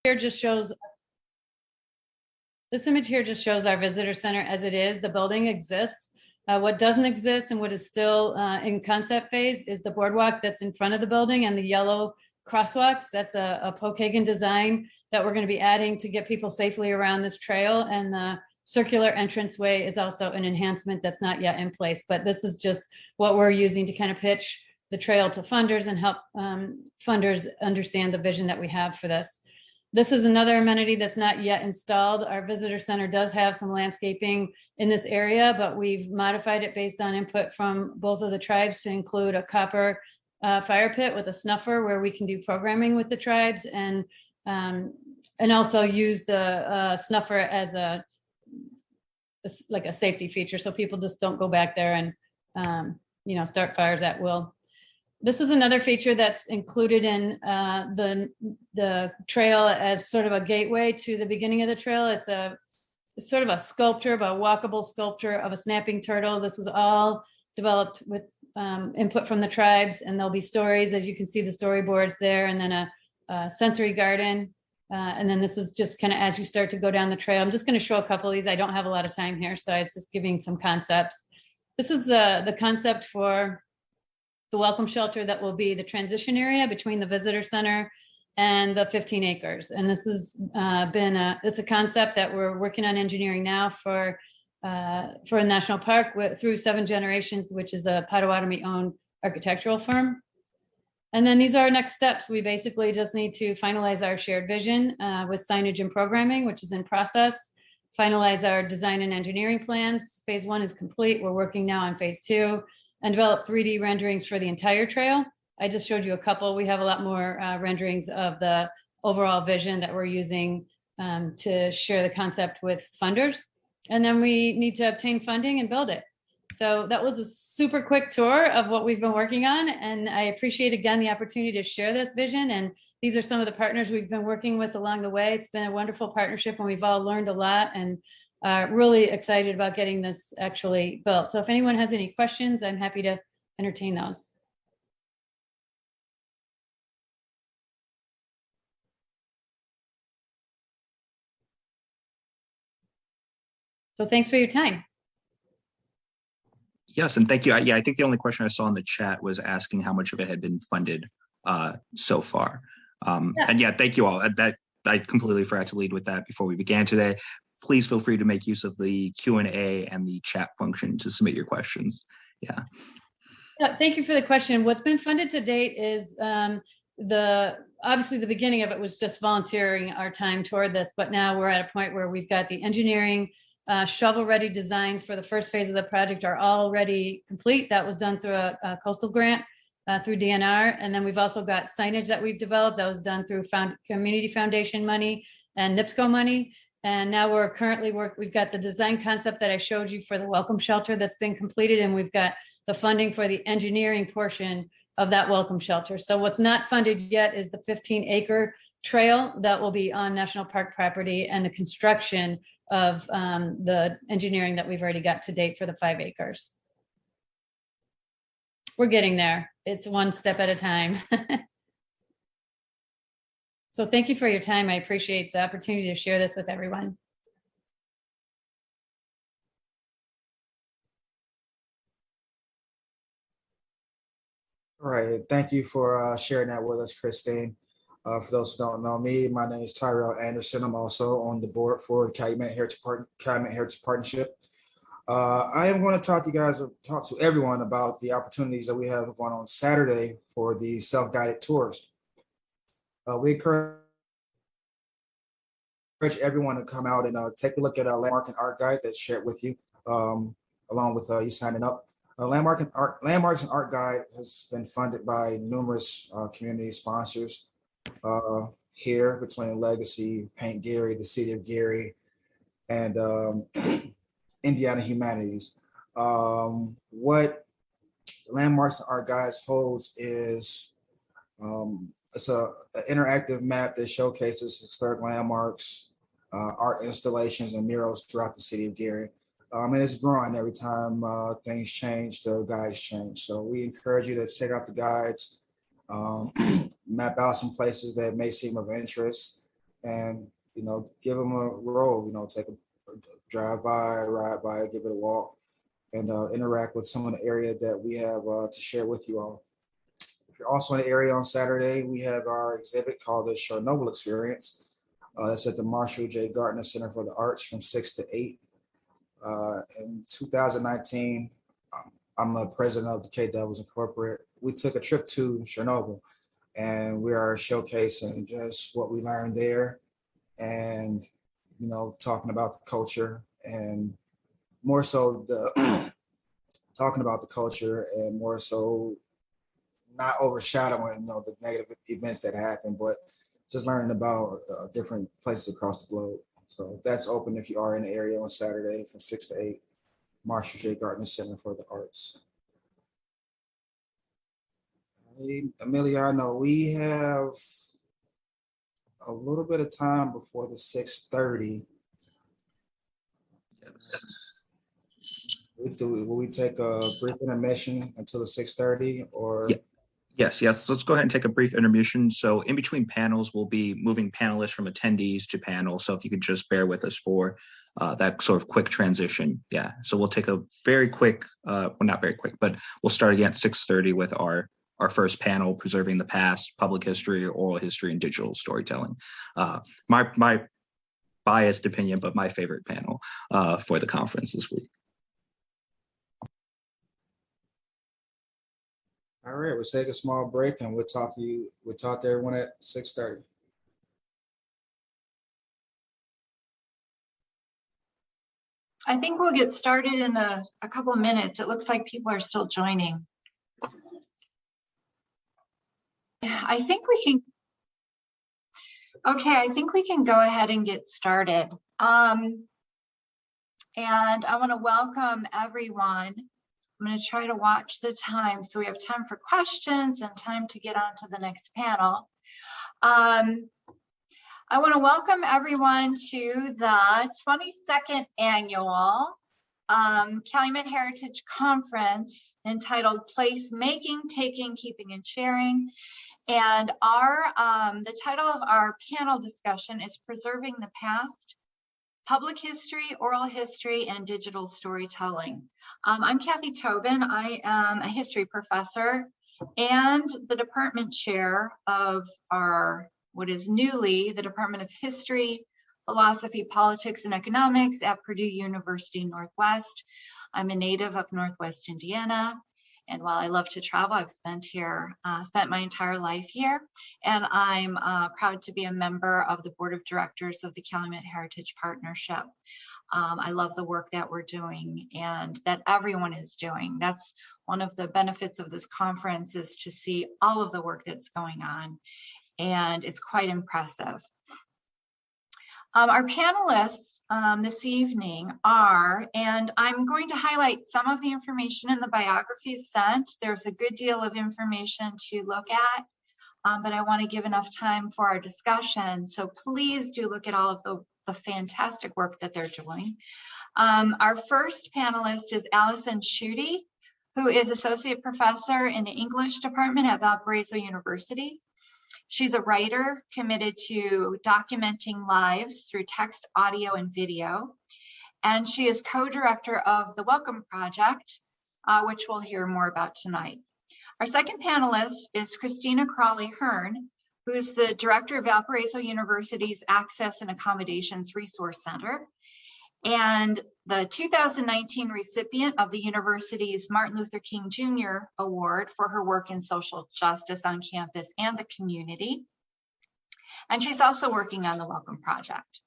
here just shows, this image here just shows our visitor center as it is. The building exists. What doesn't exist and what is still in concept phase is the boardwalk that's in front of the building and the yellow crosswalks. That's a Pokagon design that we're going to be adding to get people safely around this trail. And the circular entranceway is also an enhancement that's not yet in place. But this is just what we're using to kind of pitch the trail to funders and help funders understand the vision that we have for this. This is another amenity that's not yet installed. Our visitor center does have some landscaping in this area, but we've modified it based on input from both of the tribes to include a copper fire pit with a snuffer where we can do programming with the tribes and also use the snuffer as like a safety feature, so people just don't go back there and start fires at will. This is another feature that's included in the trail as sort of a gateway to the beginning of the trail. It's sort of a sculpture, a walkable sculpture of a snapping turtle. This was all developed with input from the tribes, and there'll be stories, as you can see the storyboards there, and then a sensory garden. And then this is just kind of as you start to go down the trail. I'm just going to show a couple of these. I don't have a lot of time here, so I was just giving some concepts. This is the concept for the welcome shelter that will be the transition area between the visitor center and the 15 acres. And this has it's a concept that we're working on engineering now for a national park through 7 Generations, which is a Potawatomi owned architectural firm. And then these are our next steps. We basically just need to finalize our shared vision with signage and programming, which is in process, finalize our design and engineering plans. Phase 1 is complete. We're working now on phase 2 and develop 3D renderings for the entire trail. I just showed you a couple. We have a lot more renderings of the overall vision that we're using to share the concept with funders. And then we need to obtain funding and build it. So that was a super quick tour of what we've been working on. And I appreciate, again, the opportunity to share this vision. And these are some of the partners we've been working with along the way. It's been a wonderful partnership and we've all learned a lot, and really excited about getting this actually built. So if anyone has any questions, I'm happy to entertain those. So thanks for your time. Yes, and thank you. I think the only question I saw in the chat was asking how much of it had been funded so far. And yeah, thank you all. I completely forgot to lead with that before we began today. Please feel free to make use of the Q&A and the chat function to submit your questions. Yeah, thank you for the question. What's been funded to date is obviously the beginning of it was just volunteering our time toward this, but now we're at a point where we've got the engineering shovel-ready designs for the first phase of the project are already complete. That was done through a coastal grant through DNR. And then we've also got signage that we've developed that was done through Community Foundation money and NIPSCO money. And now we're currently we've got the design concept that I showed you for the welcome shelter that's been completed. And we've got the funding for the engineering portion of that welcome shelter. So what's not funded yet is the 15-acre trail that will be on national park property and the construction of the engineering that we've already got to date for the 5 acres. We're getting there. It's one step at a time. So thank you for your time. I appreciate the opportunity to share this with everyone. All right, thank you for sharing that with us, Christine. For those who don't know me, my name is Tyrell Anderson. I'm also on the board for Calumet Heritage Partnership. I am going to talk to everyone about the opportunities that we have going on Saturday for the self-guided tours. We encourage everyone to come out and take a look at a landmark and art guide that's shared with you, along with you signing up. Landmarks and Art Guide has been funded by numerous community sponsors here between Legacy, Paint Gary, the City of Gary, and Indiana Humanities. What Landmarks and Art Guides holds is it's an interactive map that showcases historic landmarks, art installations, and murals throughout the City of Gary. And it's growing every time things change, the guides change. So we encourage you to check out the guides, map out some places that may seem of interest, and, give them a roll, take a drive by, ride by, give it a walk, and interact with some of the area that we have to share with you all. If you're also in the area on Saturday, we have our exhibit called the Chernobyl Experience. That's at the Marshall J. Gardner Center for the Arts from 6 to 8. In 2019, I'm a president of the K Devils Incorporated. We took a trip to Chernobyl, and we are showcasing just what we learned there, and talking about the culture, and more so the talking about the culture, and more so not overshadowing the negative events that happen, but just learning about different places across the globe. So that's open if you are in the area on Saturday from 6 to 8, Marshall J. Gardner Center for the Arts. Emiliano, we have a little bit of time before the 6:30. Yes. Will we take a brief intermission until the 6:30 or? Yeah. Yes. Let's go ahead and take a brief intermission. So in between panels, we'll be moving panelists from attendees to panel. So if you could just bear with us for that sort of quick transition. Yeah. So we'll take a very quick, well, not very quick, but we'll start again at 6:30 with our first panel, Preserving the Past, Public History, Oral History, and Digital Storytelling. My biased opinion, but my favorite panel for the conference this week. All right, we'll take a small break and we'll talk to everyone at 6:30. I think we'll get started in a couple of minutes. It looks like people are still joining. I think we can go ahead and get started. And I want to welcome everyone. I'm going to try to watch the time so we have time for questions and time to get on to the next panel. I want to welcome everyone to the 22nd annual Calumet Heritage Conference entitled Placemaking, Taking, Keeping, and Sharing. And the title of our panel discussion is Preserving the Past, Public History, Oral History, and Digital Storytelling. I'm Kathy Tobin. I am a history professor and the department chair of what is newly the Department of History, Philosophy, Politics, and Economics at Purdue University Northwest. I'm a native of Northwest Indiana. And while I love to travel, I've spent my entire life here. And I'm proud to be a member of the board of directors of the Calumet Heritage Partnership. I love the work that we're doing and that everyone is doing. That's one of the benefits of this conference, is to see all of the work that's going on. And it's quite impressive. Our panelists this evening are, and I'm going to highlight some of the information in the biographies sent. There's a good deal of information to look at, but I want to give enough time for our discussion. So please do look at all of the fantastic work that they're doing. Our first panelist is Allison Schutte, who is Associate Professor in the English Department at Valparaiso University. She's a writer committed to documenting lives through text, audio, and video. And she is co-director of the Welcome Project, which we'll hear more about tonight. Our second panelist is Christina Crawley-Hearn, who's the director of Valparaiso University's Access and Accommodations Resource Center, and the 2019 recipient of the university's Martin Luther King Jr. Award for her work in social justice on campus and the community. And she's also working on the Welcome Project.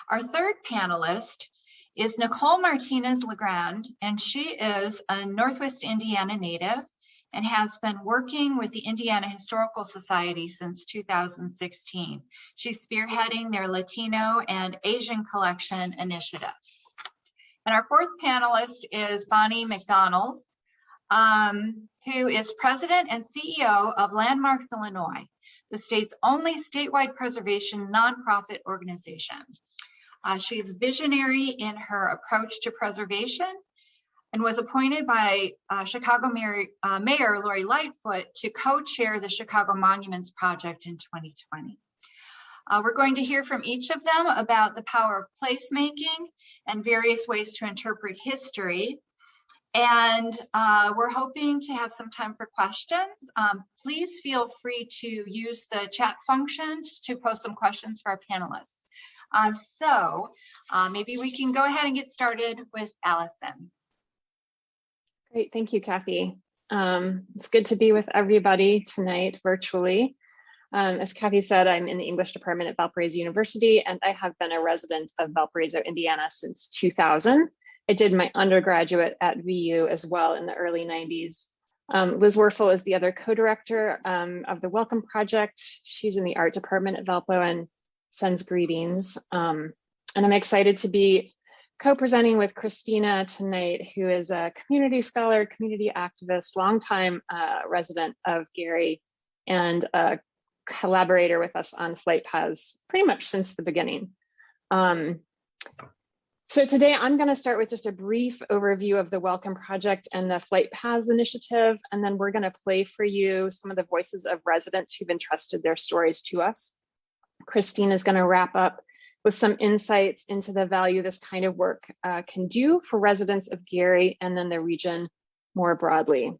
Our third panelist is Nicole Martinez-Legrand, and she is a Northwest Indiana native and has been working with the Indiana Historical Society since 2016. She's spearheading their Latino and Asian Collection initiative. And our fourth panelist is Bonnie McDonald, who is president and CEO of Landmarks Illinois, the state's only statewide preservation nonprofit organization. She's visionary in her approach to preservation and was appointed by Chicago Mayor Lori Lightfoot to co-chair the Chicago Monuments Project in 2020. We're going to hear from each of them about the power of placemaking and various ways to interpret history. And we're hoping to have some time for questions. Please feel free to use the chat function to post some questions for our panelists. So maybe we can go ahead and get started with Allison. Great, thank you, Kathy. It's good to be with everybody tonight virtually. As Kathy said, I'm in the English department at Valparaiso University, and I have been a resident of Valparaiso, Indiana since 2000. I did my undergraduate at VU as well in the early 90s. Liz Werfel is the other co-director of the Welcome Project. She's in the art department at Valpo and sends greetings. And I'm excited to be co-presenting with Christina tonight, who is a community scholar, community activist, longtime resident of Gary, and a collaborator with us on flight paths pretty much since the beginning. So today I'm going to start with just a brief overview of the Welcome Project and the Flight Paths Initiative, and then we're going to play for you some of the voices of residents who've entrusted their stories to us. Christine is going to wrap up with some insights into the value this kind of work can do for residents of Gary and then the region more broadly.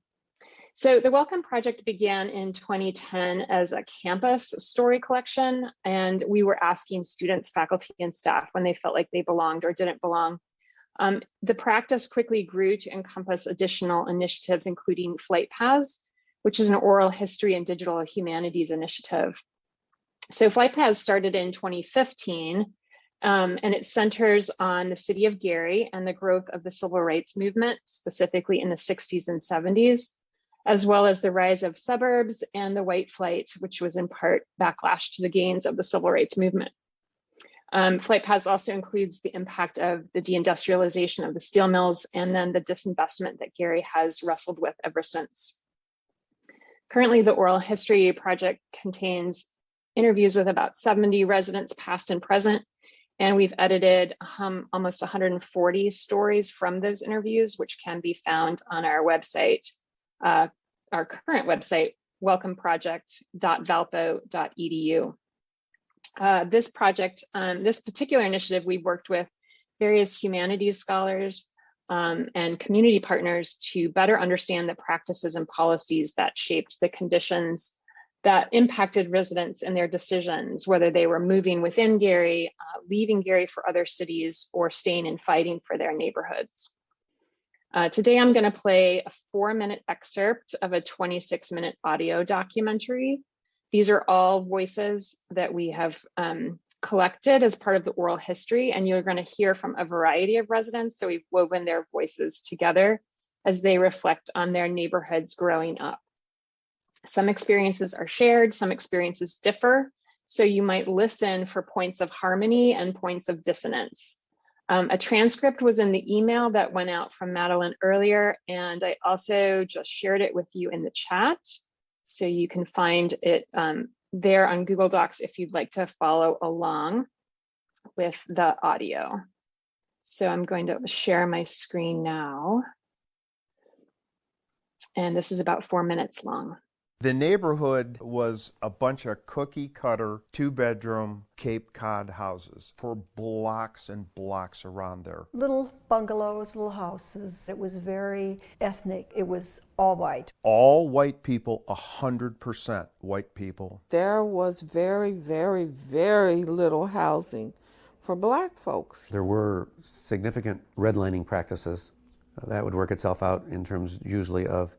So the Welcome Project began in 2010 as a campus story collection, and we were asking students, faculty, and staff when they felt like they belonged or didn't belong. The practice quickly grew to encompass additional initiatives, including Flight Paths, which is an oral history and digital humanities initiative. So Flight Paths started in 2015, and it centers on the city of Gary and the growth of the civil rights movement, specifically in the 60s and 70s. As well as the rise of suburbs and the white flight, which was in part backlash to the gains of the civil rights movement. Flight Paths also includes the impact of the deindustrialization of the steel mills and then the disinvestment that Gary has wrestled with ever since. Currently, the Oral History Project contains interviews with about 70 residents, past and present, and we've edited almost 140 stories from those interviews, which can be found on our website. Our current website, welcomeproject.valpo.edu. This project, this particular initiative, we worked with various humanities scholars and community partners to better understand the practices and policies that shaped the conditions that impacted residents in their decisions, whether they were moving within Gary, leaving Gary for other cities, or staying and fighting for their neighborhoods. Today, I'm going to play a 4-minute excerpt of a 26-minute audio documentary. These are all voices that we have collected as part of the oral history, and you're going to hear from a variety of residents. So we've woven their voices together as they reflect on their neighborhoods growing up. Some experiences are shared, some experiences differ. So you might listen for points of harmony and points of dissonance. A transcript was in the email that went out from Madeline earlier, and I also just shared it with you in the chat. So you can find it there on Google Docs if you'd like to follow along with the audio. So I'm going to share my screen now. And this is about 4 minutes long. The neighborhood was a bunch of cookie cutter, 2-bedroom Cape Cod houses for blocks and blocks around there. Little bungalows, little houses. It was very ethnic. It was all white. All white people, 100% white people. There was very, very, very little housing for black folks. There were significant redlining practices. That would work itself out in terms usually of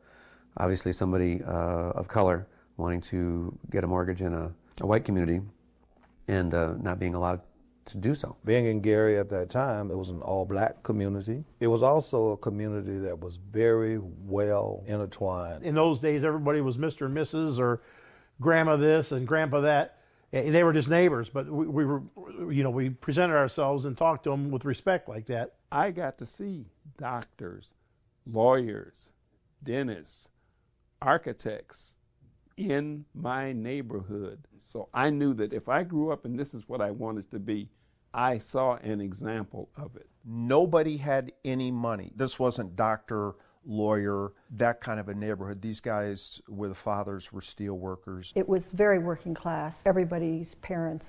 obviously somebody of color wanting to get a mortgage in a white community and not being allowed to do so. Being in Gary at that time, it was an all-black community. It was also a community that was very well intertwined. In those days, everybody was Mr. and Mrs. or Grandma this and Grandpa that. And they were just neighbors, but we were, we presented ourselves and talked to them with respect like that. I got to see doctors, lawyers, dentists, architects in my neighborhood. So I knew that if I grew up and this is what I wanted to be, I saw an example of it. Nobody had any money. This wasn't doctor, lawyer, that kind of a neighborhood. These guys with fathers were steel workers. It was very working class. Everybody's parents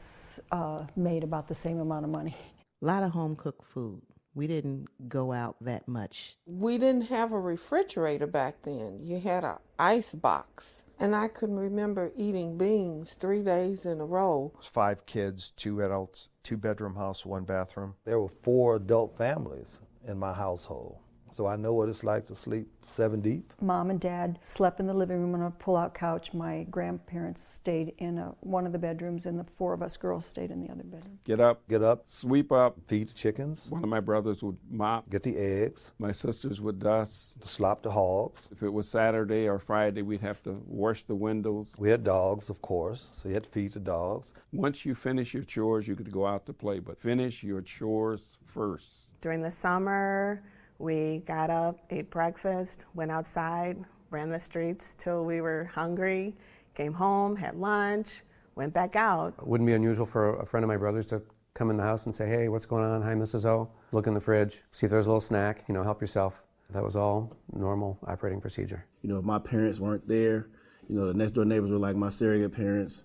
kids made about the same amount of money. A lot of home cooked food. We didn't go out that much. We didn't have a refrigerator back then. You had an ice box. And I can remember eating beans 3 days in a row. 5 kids, 2 adults, 2-bedroom house, 1 bathroom. There were 4 adult families in my household. So I know what it's like to sleep 7 deep. Mom and Dad slept in the living room on a pull-out couch. My grandparents stayed in one of the bedrooms, and the 4 of us girls stayed in the other bedroom. Get up, sweep up, feed the chickens. One of my brothers would mop, get the eggs. My sisters would dust, slop the hogs. If it was Saturday or Friday, we'd have to wash the windows. We had dogs, of course, so you had to feed the dogs. Once you finish your chores, you could go out to play, but finish your chores first. During the summer, we got up, ate breakfast, went outside, ran the streets till we were hungry, came home, had lunch, went back out. It wouldn't be unusual for a friend of my brother's to come in the house and say, hey, what's going on? Hi, Mrs. O. Look in the fridge, see if there's a little snack, help yourself. That was all normal operating procedure. If my parents weren't there, the next door neighbors were like my surrogate parents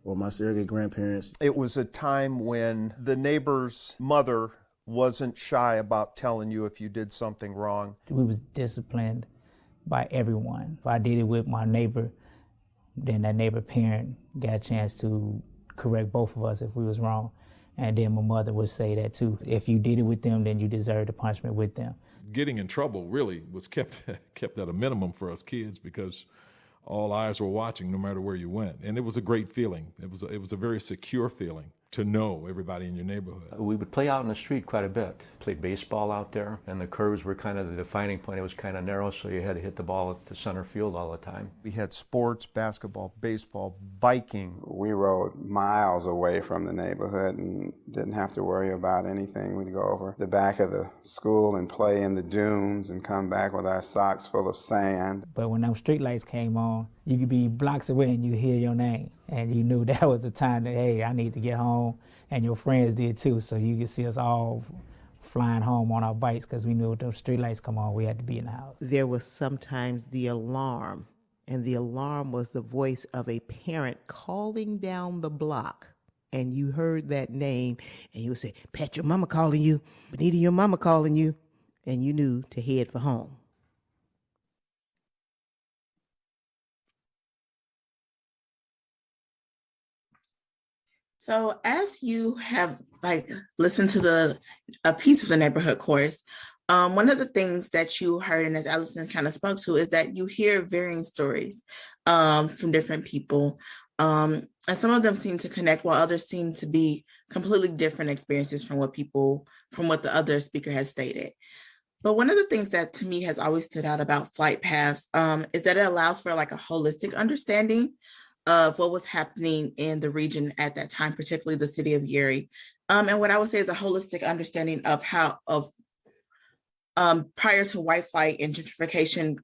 or my surrogate grandparents. It was a time when the neighbor's mother wasn't shy about telling you if you did something wrong. We was disciplined by everyone. If I did it with my neighbor, then that neighbor parent got a chance to correct both of us if we was wrong. And then my mother would say that too. If you did it with them, then you deserve the punishment with them. Getting in trouble really was kept at a minimum for us kids because all eyes were watching no matter where you went. And it was a great feeling. It was a very secure feeling to know everybody in your neighborhood. We would play out in the street quite a bit. Played baseball out there, and the curves were kind of the defining point. It was kind of narrow, so you had to hit the ball at the center field all the time. We had sports, basketball, baseball, biking. We rode miles away from the neighborhood and didn't have to worry about anything. We'd go over the back of the school and play in the dunes and come back with our socks full of sand. But when those street lights came on, you could be blocks away and you hear your name. And you knew that was the time that, hey, I need to get home. And your friends did too. So you could see us all flying home on our bikes because we knew if those street lights come on, we had to be in the house. There was sometimes the alarm, and the alarm was the voice of a parent calling down the block. And you heard that name, and you would say, Pat, your mama calling you. Benita, your mama calling you. And you knew to head for home. So as you have listened to a piece of the neighborhood course, one of the things that you heard, and as Allison kind of spoke to, is that you hear varying stories from different people. And some of them seem to connect while others seem to be completely different experiences from what the other speaker has stated. But one of the things that to me has always stood out about flight paths is that it allows for a holistic understanding of what was happening in the region at that time, particularly the city of Gary. And what I would say is a holistic understanding of prior to white flight and gentrification,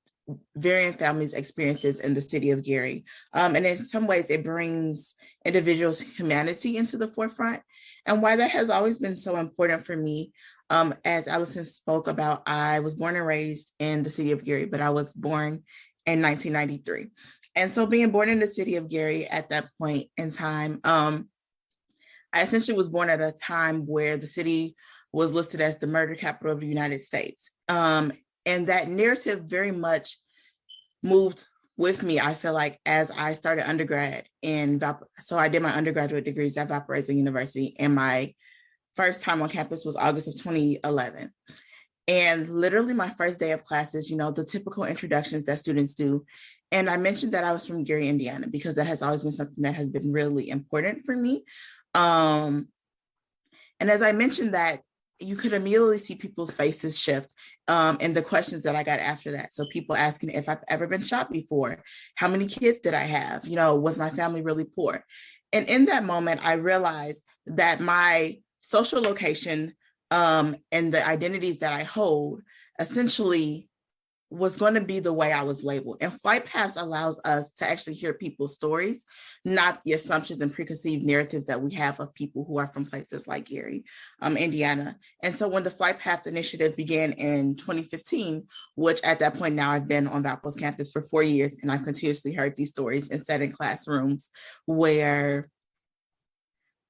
varying families' experiences in the city of Gary. And in some ways, it brings individuals' humanity into the forefront. And why that has always been so important for me, as Allison spoke about, I was born and raised in the city of Gary, but I was born in 1993. And so being born in the city of Gary at that point in time, I essentially was born at a time where the city was listed as the murder capital of the United States. And that narrative very much moved with me, I feel like, as I started undergrad so I did my undergraduate degrees at Valparaiso University, and my first time on campus was August of 2011. And literally my first day of classes, the typical introductions that students do. And I mentioned that I was from Gary, Indiana, because that has always been something that has been really important for me. And as I mentioned that, you could immediately see people's faces shift and the questions that I got after that. So people asking if I've ever been shot before, how many kids did I have? Was my family really poor? And in that moment, I realized that my social location and the identities that I hold essentially was going to be the way I was labeled. And Flight Paths allows us to actually hear people's stories, not the assumptions and preconceived narratives that we have of people who are from places like Gary, Indiana. And so when the Flight Paths initiative began in 2015, which at that point now I've been on Valpo's campus for 4 years, and I've continuously heard these stories and sat in classrooms where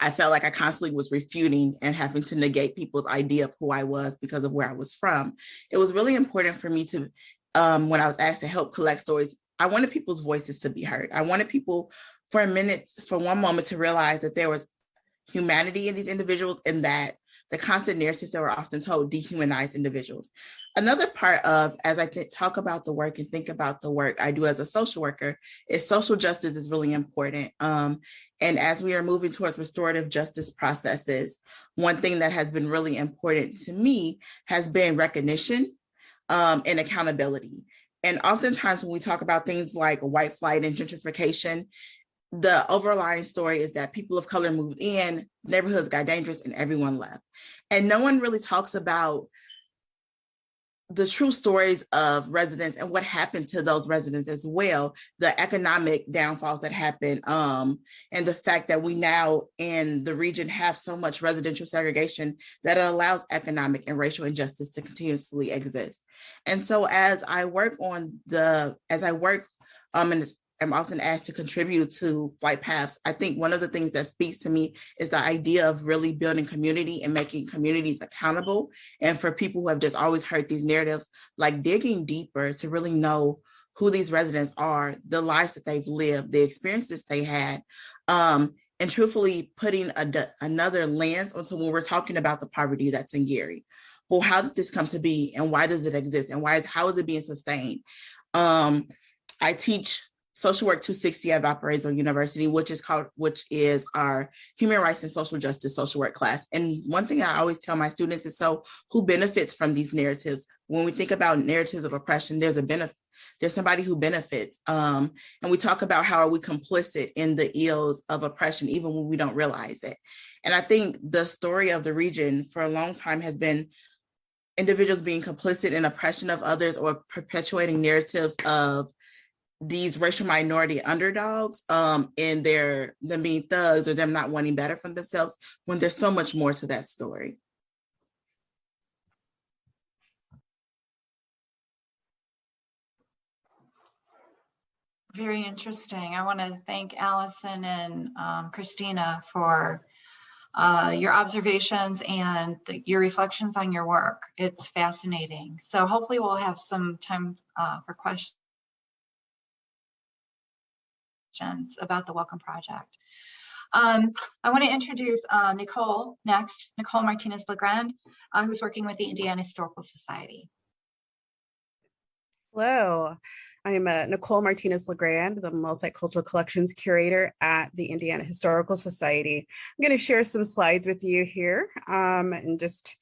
I felt like I constantly was refuting and having to negate people's idea of who I was because of where I was from. It was really important for me to, when I was asked to help collect stories, I wanted people's voices to be heard. I wanted people for one moment to realize that there was humanity in these individuals and that the constant narratives that were often told dehumanized individuals. Another part of, as I talk about the work and think about the work I do as a social worker, is social justice is really important. And as we are moving towards restorative justice processes, one thing that has been really important to me has been recognition and accountability. And oftentimes when we talk about things like white flight and gentrification, the overlying story is that people of color moved in, neighborhoods got dangerous, and everyone left. And no one really talks about the true stories of residents and what happened to those residents as well, the economic downfalls that happened, and the fact that we now in the region have so much residential segregation that it allows economic and racial injustice to continuously exist. And so as I work and I'm often asked to contribute to flight paths, I think one of the things that speaks to me is the idea of really building community and making communities accountable. And for people who have just always heard these narratives, like digging deeper to really know who these residents are, the lives that they've lived, the experiences they had, and truthfully putting another lens onto when we're talking about the poverty that's in Gary. Well, how did this come to be and why does it exist and how is it being sustained? I teach Social Work 260 at Valparaiso University, which is our human rights and social justice social work class. And one thing I always tell my students is, so who benefits from these narratives? When we think about narratives of oppression, there's somebody who benefits. And we talk about how are we complicit in the ills of oppression, even when we don't realize it. And I think the story of the region for a long time has been individuals being complicit in oppression of others or perpetuating narratives of these racial minority underdogs in them being thugs or them not wanting better for themselves, when there's so much more to that story. Very interesting. I want to thank Allison and Christina for your observations and your reflections on your work. It's fascinating. So hopefully we'll have some time for questions about the Welcome Project. I want to introduce Nicole next, Nicole Martinez-Legrand, who's working with the Indiana Historical Society. Hello, I'm Nicole Martinez-Legrand, the Multicultural Collections Curator at the Indiana Historical Society. I'm going to share some slides with you here and just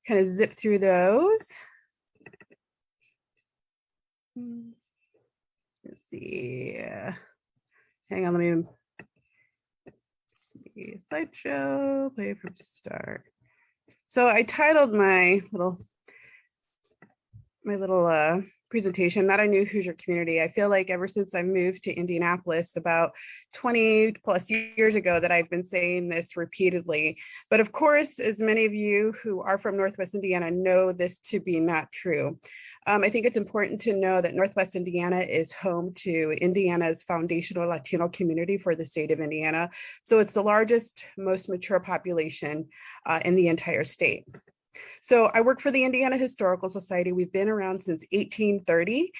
kind of zip through those. Let's see. Hang on, let me see. Slideshow, play from start. So I titled my little presentation, Not a New Hoosier Community. I feel like ever since I moved to Indianapolis about 20 plus years ago that I've been saying this repeatedly. But of course, as many of you who are from Northwest Indiana know this to be not true. I think it's important to know that Northwest Indiana is home to Indiana's foundational Latino community for the state of Indiana. So it's the largest, most mature population in the entire state. So I work for the Indiana Historical Society. We've been around since 1830.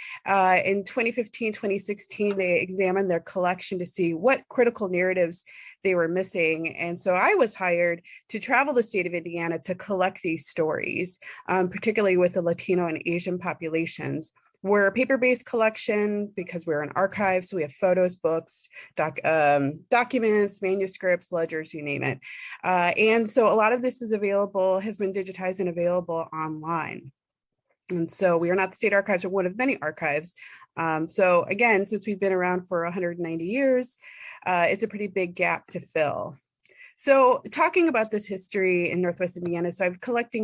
In 2015, 2016, they examined their collection to see what critical narratives they were missing. And so I was hired to travel the state of Indiana to collect these stories, particularly with the Latino and Asian populations. We're a paper-based collection because we're an archive, so we have photos, books, documents, manuscripts, ledgers, you name it. And so a lot of this is available, has been digitized and available online. And so we are not the state archives, or one of many archives. So again, since we've been around for 190 years, it's a pretty big gap to fill. So talking about this history in Northwest Indiana, so I've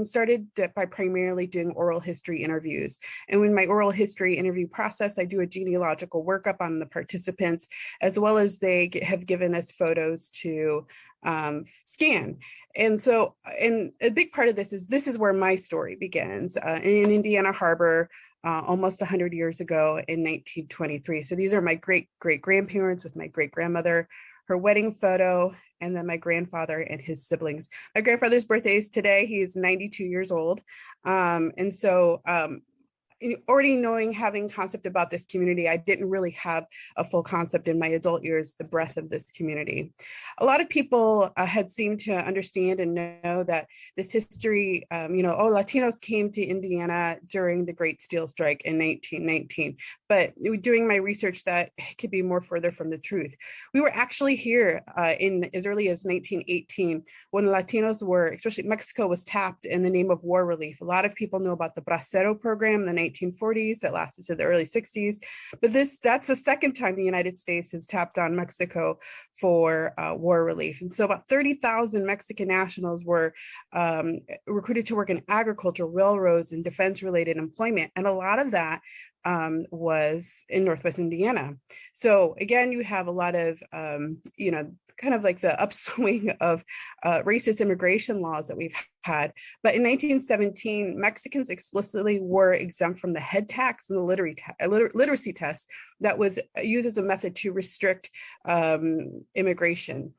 started by primarily doing oral history interviews. And in my oral history interview process, I do a genealogical workup on the participants, as well as they have given us photos to scan. And so, and a big part of this is where my story begins in Indiana Harbor, almost 100 years ago in 1923. So these are my great-great-grandparents with my great-grandmother. Her wedding photo and then my grandfather and his siblings. My grandfather's birthday is today. He is 92 years old. And so already knowing, having concept about this community, I didn't really have a full concept in my adult years, the breadth of this community. A lot of people had seemed to understand and know that this history, Latinos came to Indiana during the Great Steel Strike in 1919. But doing my research, that could be more further from the truth. We were actually here in as early as 1918 when Latinos were, especially Mexico, was tapped in the name of war relief. A lot of people know about the Bracero program in the 1940s that lasted to the early 60s. But that's the second time the United States has tapped on Mexico for war relief. And so about 30,000 Mexican nationals were recruited to work in agriculture, railroads, and defense-related employment. And a lot of that was in Northwest Indiana. So again, you have a lot of, kind of like the upswing of racist immigration laws that we've had. But in 1917, Mexicans explicitly were exempt from the head tax and the literacy test that was used as a method to restrict immigration.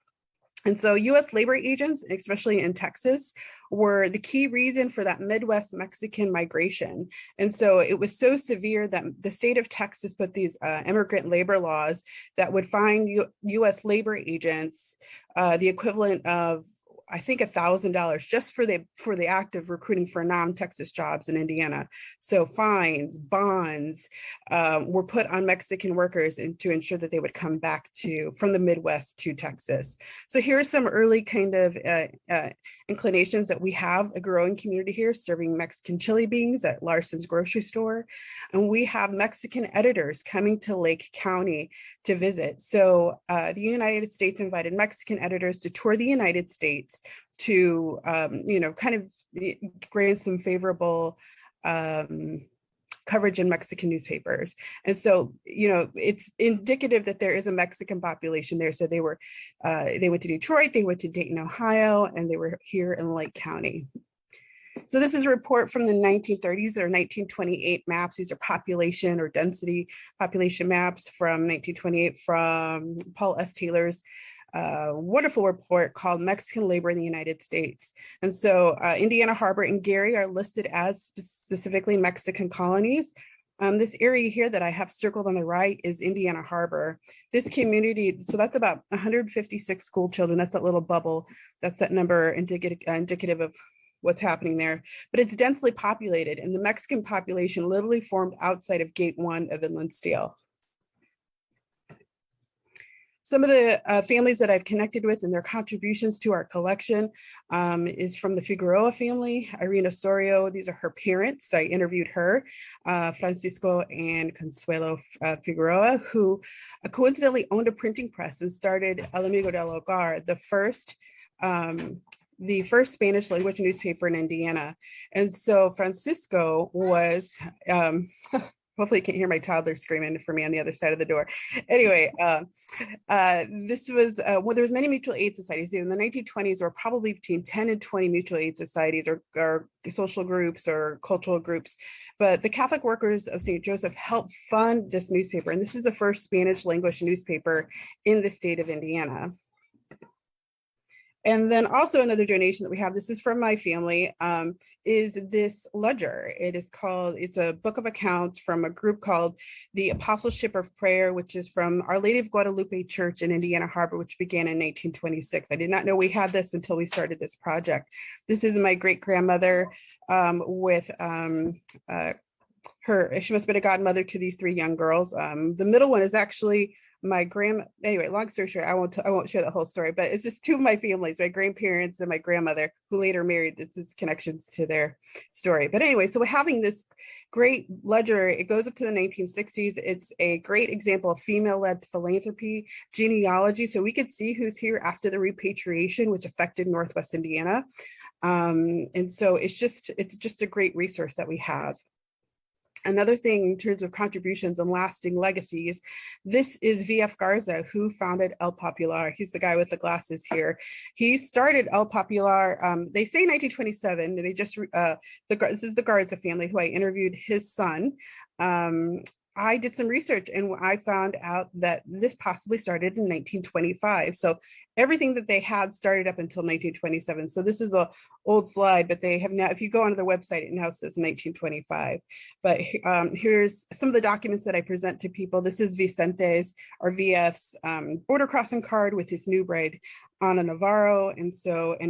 And so US labor agents, especially in Texas, were the key reason for that Midwest Mexican migration. And so it was so severe that the state of Texas put these immigrant labor laws that would fine US labor agents the equivalent of, I think, $1,000 just for the act of recruiting for non-Texas jobs in Indiana. So fines, bonds were put on Mexican workers to ensure that they would come back from the Midwest to Texas. So here are some early kind of inclinations that we have a growing community here serving Mexican chili beans at Larson's grocery store. And we have Mexican editors coming to Lake County to visit. So the United States invited Mexican editors to tour the United States to, kind of gain some favorable coverage in Mexican newspapers. And so, it's indicative that there is a Mexican population there. So they went to Detroit, they went to Dayton, Ohio, and they were here in Lake County. So this is a report from the 1930s or 1928 maps. These are population or density population maps from 1928 from Paul S. Taylor's wonderful report called Mexican Labor in the United States. And so Indiana Harbor and Gary are listed as specifically Mexican colonies. This area here that I have circled on the right is Indiana Harbor. This community, so that's about 156 school children. That's that little bubble. That's that number indicative of what's happening there. But it's densely populated, and the Mexican population literally formed outside of Gate 1 of Inland Steel. Some of the families that I've connected with and their contributions to our collection is from the Figueroa family, Irene Osorio. These are her parents. I interviewed her, Francisco and Consuelo Figueroa, who coincidentally owned a printing press and started El Amigo del Hogar, the first Spanish language newspaper in Indiana. And so Francisco was, hopefully you can't hear my toddler screaming for me on the other side of the door. Anyway, this was, there was many mutual aid societies. In the 1920s, there were probably between 10 and 20 mutual aid societies or social groups or cultural groups. But the Catholic Workers of St. Joseph helped fund this newspaper. And this is the first Spanish language newspaper in the state of Indiana. And then also another donation that we have, this is from my family, is this ledger. It's a book of accounts from a group called the Apostleship of Prayer, which is from Our Lady of Guadalupe Church in Indiana Harbor, which began in 1826. I did not know we had this until we started this project. This is my great-grandmother with she must have been a godmother to these three young girls. The middle one is actually my anyway, long story short, I won't share the whole story, but it's just two of my families, my grandparents and my grandmother, who later married. This is connections to their story. But anyway, so we're having this great ledger. It goes up to the 1960s. It's a great example of female-led philanthropy, genealogy. So we could see who's here after the repatriation, which affected Northwest Indiana. And so it's just a great resource that we have. Another thing in terms of contributions and lasting legacies, this is V.F. Garza, who founded El Popular. He's the guy with the glasses here. He started El Popular, they say 1927. They just, this is the Garza family who I interviewed his son. I did some research and I found out that this possibly started in 1925. So everything that they had started up until 1927. So this is a old slide, but they have now, if you go onto their website, it now says 1925. But here's some of the documents that I present to people. This is Vicente's, or VF's, border crossing card with his new bride, Ana Navarro. And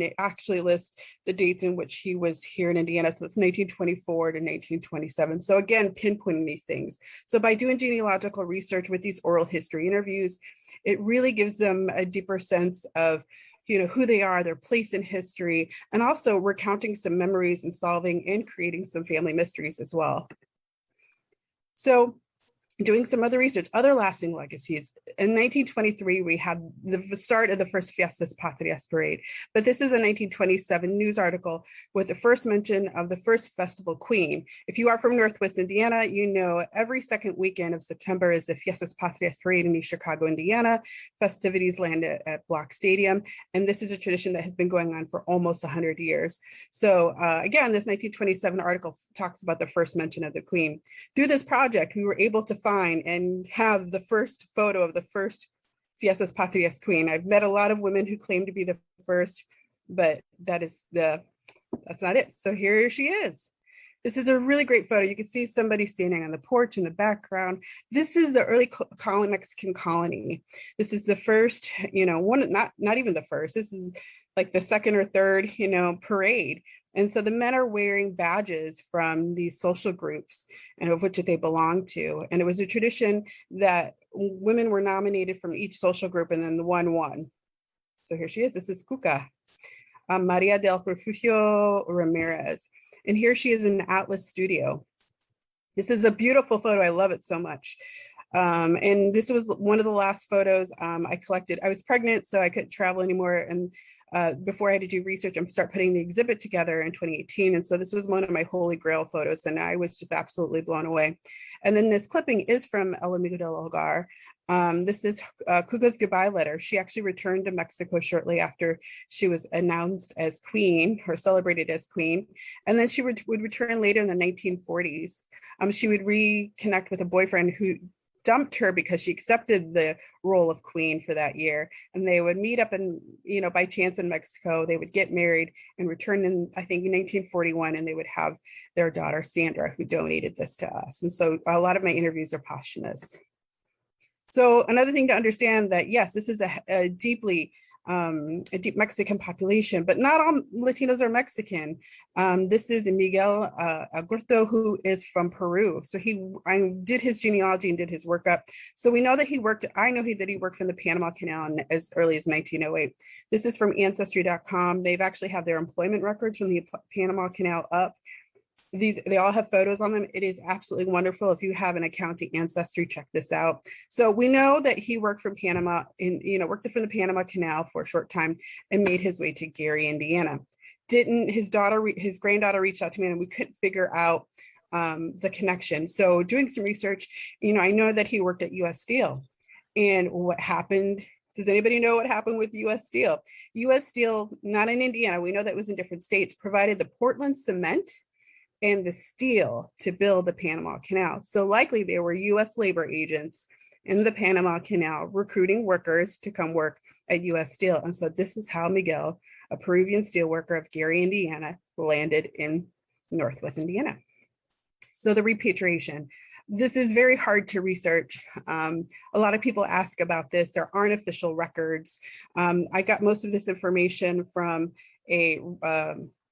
it actually lists the dates in which he was here in Indiana. So it's 1924 to 1927. So again, pinpointing these things. So by doing genealogical research with these oral history interviews, it really gives them a deeper sense of, who they are, their place in history, and also recounting some memories and solving and creating some family mysteries as well. So doing some other research, other lasting legacies. In 1923, we had the start of the first Fiestas Patrias parade, but this is a 1927 news article with the first mention of the first festival queen. If you are from Northwest Indiana, every second weekend of September is the Fiestas Patrias parade in East Chicago, Indiana. Festivities land at Block Stadium, and this is a tradition that has been going on for almost 100 years. So again, this 1927 article talks about the first mention of the queen. Through this project, we were able to find and have the first photo of the first Fiestas Patrias queen. I've met a lot of women who claim to be the first, but that's not it. So here she is. This is a really great photo. You can see somebody standing on the porch in the background. This is the early Mexican colony. This is the first, not even the first. This is like the second or third, parade. And so the men are wearing badges from these social groups and of which they belong to. And it was a tradition that women were nominated from each social group and then the one won. So here she is. This is Cuca, Maria del Refugio Ramirez. And here she is in the Atlas studio. This is a beautiful photo. I love it so much. And this was one of the last photos I collected. I was pregnant, so I couldn't travel anymore. And before I had to do research and start putting the exhibit together in 2018. And so this was one of my holy grail photos, and I was just absolutely blown away. And then this clipping is from El Amigo del Hogar. This is Cuca's goodbye letter. She actually returned to Mexico shortly after she was announced as queen, or celebrated as queen. And then she would return later in the 1940s. She would reconnect with a boyfriend who dumped her because she accepted the role of queen for that year. And they would meet up and, by chance in Mexico, they would get married and return in, I think, in 1941, and they would have their daughter, Sandra, who donated this to us. And so a lot of my interviews are posthumous. So another thing to understand that, yes, this is a deep Mexican population, but not all Latinos are Mexican. This is Miguel Agurto, who is from Peru. So I did his genealogy and did his workup. So we know that he worked from the Panama Canal as early as 1908. This is from Ancestry.com. They've actually have their employment records from the Panama Canal up. They all have photos on them. It is absolutely wonderful. If you have an accounting Ancestry, check this out. So we know that he worked from Panama worked from the Panama Canal for a short time and made his way to Gary, Indiana. His granddaughter reached out to me and we couldn't figure out the connection. So doing some research, I know that he worked at US Steel. And what happened? Does anybody know what happened with US Steel? US Steel, not in Indiana, we know that was in different states, provided the Portland cement and the steel to build the Panama Canal. So likely there were US labor agents in the Panama Canal recruiting workers to come work at US Steel. And so this is how Miguel, a Peruvian steelworker of Gary, Indiana, landed in Northwest Indiana. So the repatriation. This is very hard to research. A lot of people ask about this. There aren't official records. I got most of this information from a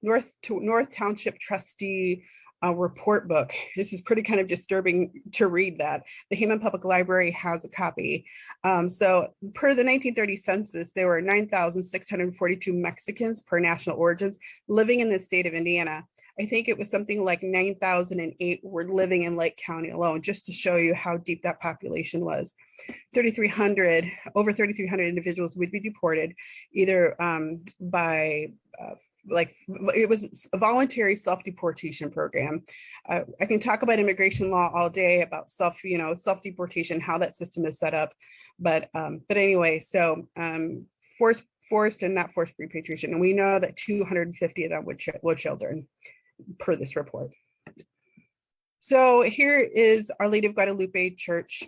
North Township trustee report book. This is pretty kind of disturbing to read that. The Hammond Public Library has a copy. So per the 1930 census, there were 9,642 Mexicans per national origins living in the state of Indiana. I think it was something like 9,008 were living in Lake County alone, just to show you how deep that population was. Over 3,300 individuals would be deported either by it was a voluntary self-deportation program. I can talk about immigration law all day about self-deportation, how that system is set up. But anyway, so forced and not forced repatriation. And we know that 250 of them were children per this report. So here is Our Lady of Guadalupe Church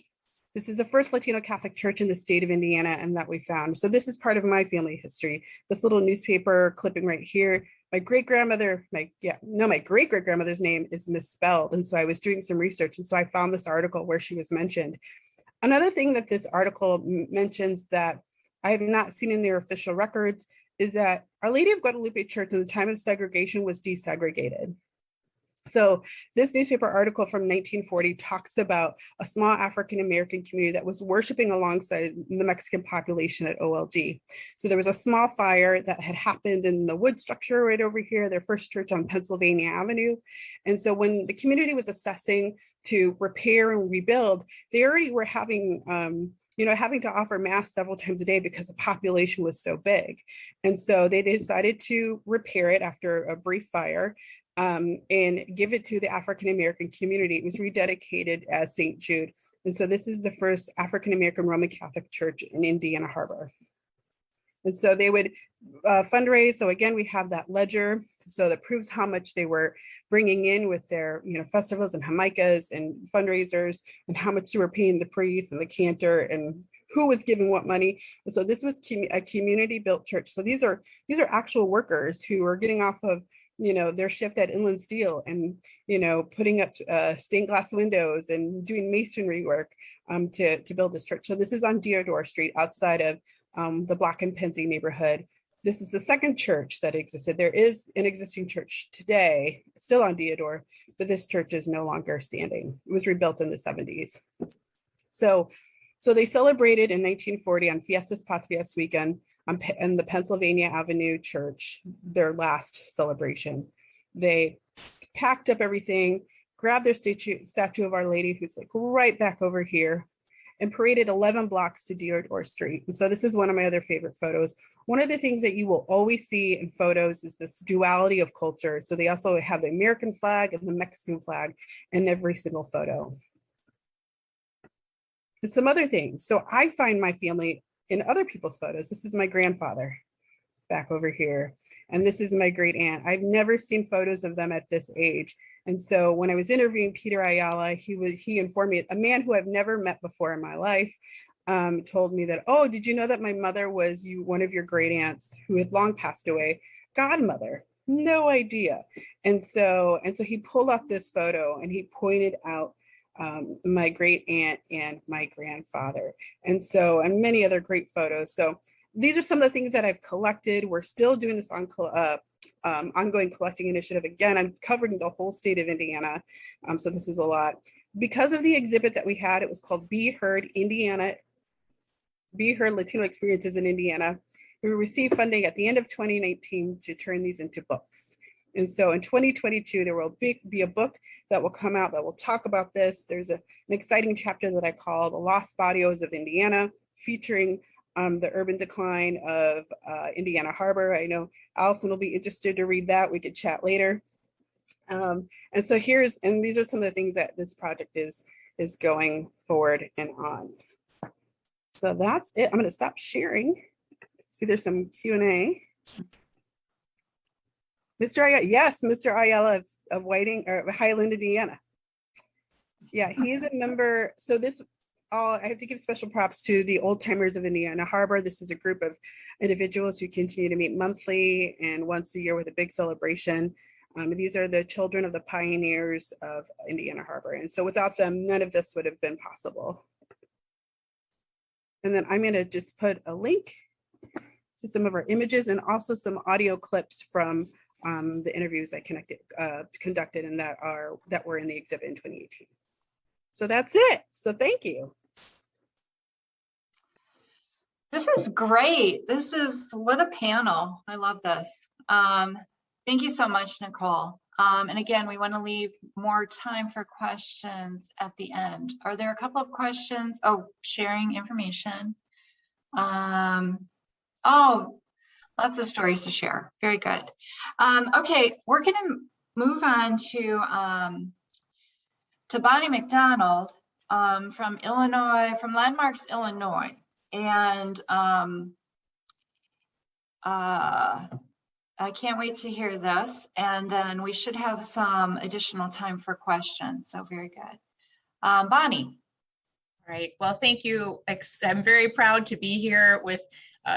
This is the first Latino Catholic church in the state of Indiana and that we found. So this is part of my family history. This little newspaper clipping right here, my great-grandmother's name is misspelled. And so I was doing some research. And so I found this article where she was mentioned. Another thing that this article mentions that I have not seen in their official records is that Our Lady of Guadalupe Church in the time of segregation was desegregated. So this newspaper article from 1940 talks about a small African-American community that was worshiping alongside the Mexican population at OLG. So there was a small fire that had happened in the wood structure right over here, their first church on Pennsylvania Avenue. And so when the community was assessing to repair and rebuild, they already were having having to offer mass several times a day because the population was so big. And so they decided to repair it after a brief fire and give it to the African-American community. It was rededicated as St. Jude. And so this is the first African-American Roman Catholic church in Indiana Harbor. And so they would fundraise. So again, we have that ledger. So that proves how much they were bringing in with their festivals and Jamaicas and fundraisers, and how much they were paying the priest and the cantor and who was giving what money. And so this was a community built church. So these are actual workers who are getting off of their shift at Inland Steel and putting up stained glass windows and doing masonry work to build this church. So this is on Deodore Street outside of the Black and Pennsy neighborhood. This is the second church that existed. There is an existing church today, still on Deodore, but this church is no longer standing. It was rebuilt in the 70s. So they celebrated in 1940 on Fiestas Patrias weekend in the Pennsylvania Avenue Church, their last celebration. They packed up everything, grabbed their statue of Our Lady, who's like right back over here, and paraded 11 blocks to Deodore Street. And so this is one of my other favorite photos. One of the things that you will always see in photos is this duality of culture. So they also have the American flag and the Mexican flag in every single photo. And some other things. So I find my family in other people's photos. This is my grandfather back over here. And this is my great aunt. I've never seen photos of them at this age. And so when I was interviewing Peter Ayala, he informed me, a man who I've never met before in my life, told me that, oh, did you know that my mother was one of your great aunts who had long passed away? Godmother, no idea. And so he pulled up this photo and he pointed out my great aunt and my grandfather. And many other great photos. So these are some of the things that I've collected. We're still doing this ongoing collecting initiative. Again, I'm covering the whole state of Indiana. So this is a lot. Because of the exhibit that we had, it was called Be Heard Latino Experiences in Indiana. We received funding at the end of 2019 to turn these into books. And so in 2022, there will be a book that will come out that will talk about this. There's an exciting chapter that I call The Lost Barrios of Indiana, featuring the urban decline of Indiana Harbor. I know Allison will be interested to read that. We could chat later. And these are some of the things that this project is going forward and on. So that's it. I'm going to stop sharing. See, there's some Q&A. Mr. Ayala, yes, Mr. Ayala of Whiting or Highland, Indiana. Yeah, he is a member. So I have to give special props to the Old Timers of Indiana Harbor. This is a group of individuals who continue to meet monthly and once a year with a big celebration. These are the children of the pioneers of Indiana Harbor. And so without them, none of this would have been possible. And then I'm going to just put a link to some of our images and also some audio clips from the interviews I conducted and that were in the exhibit in 2018. So that's it. So thank you. This is great. What a panel. I love this. Thank you so much, Nicole. And again, we want to leave more time for questions at the end. Are there a couple of questions? Oh, sharing information. Oh, lots of stories to share. Very good. Okay, we're going to move on to Bonnie McDonald from Illinois, from Landmarks, Illinois. And I can't wait to hear this. And then we should have some additional time for questions. So very good. Bonnie. All Right. Well, thank you. I'm very proud to be here with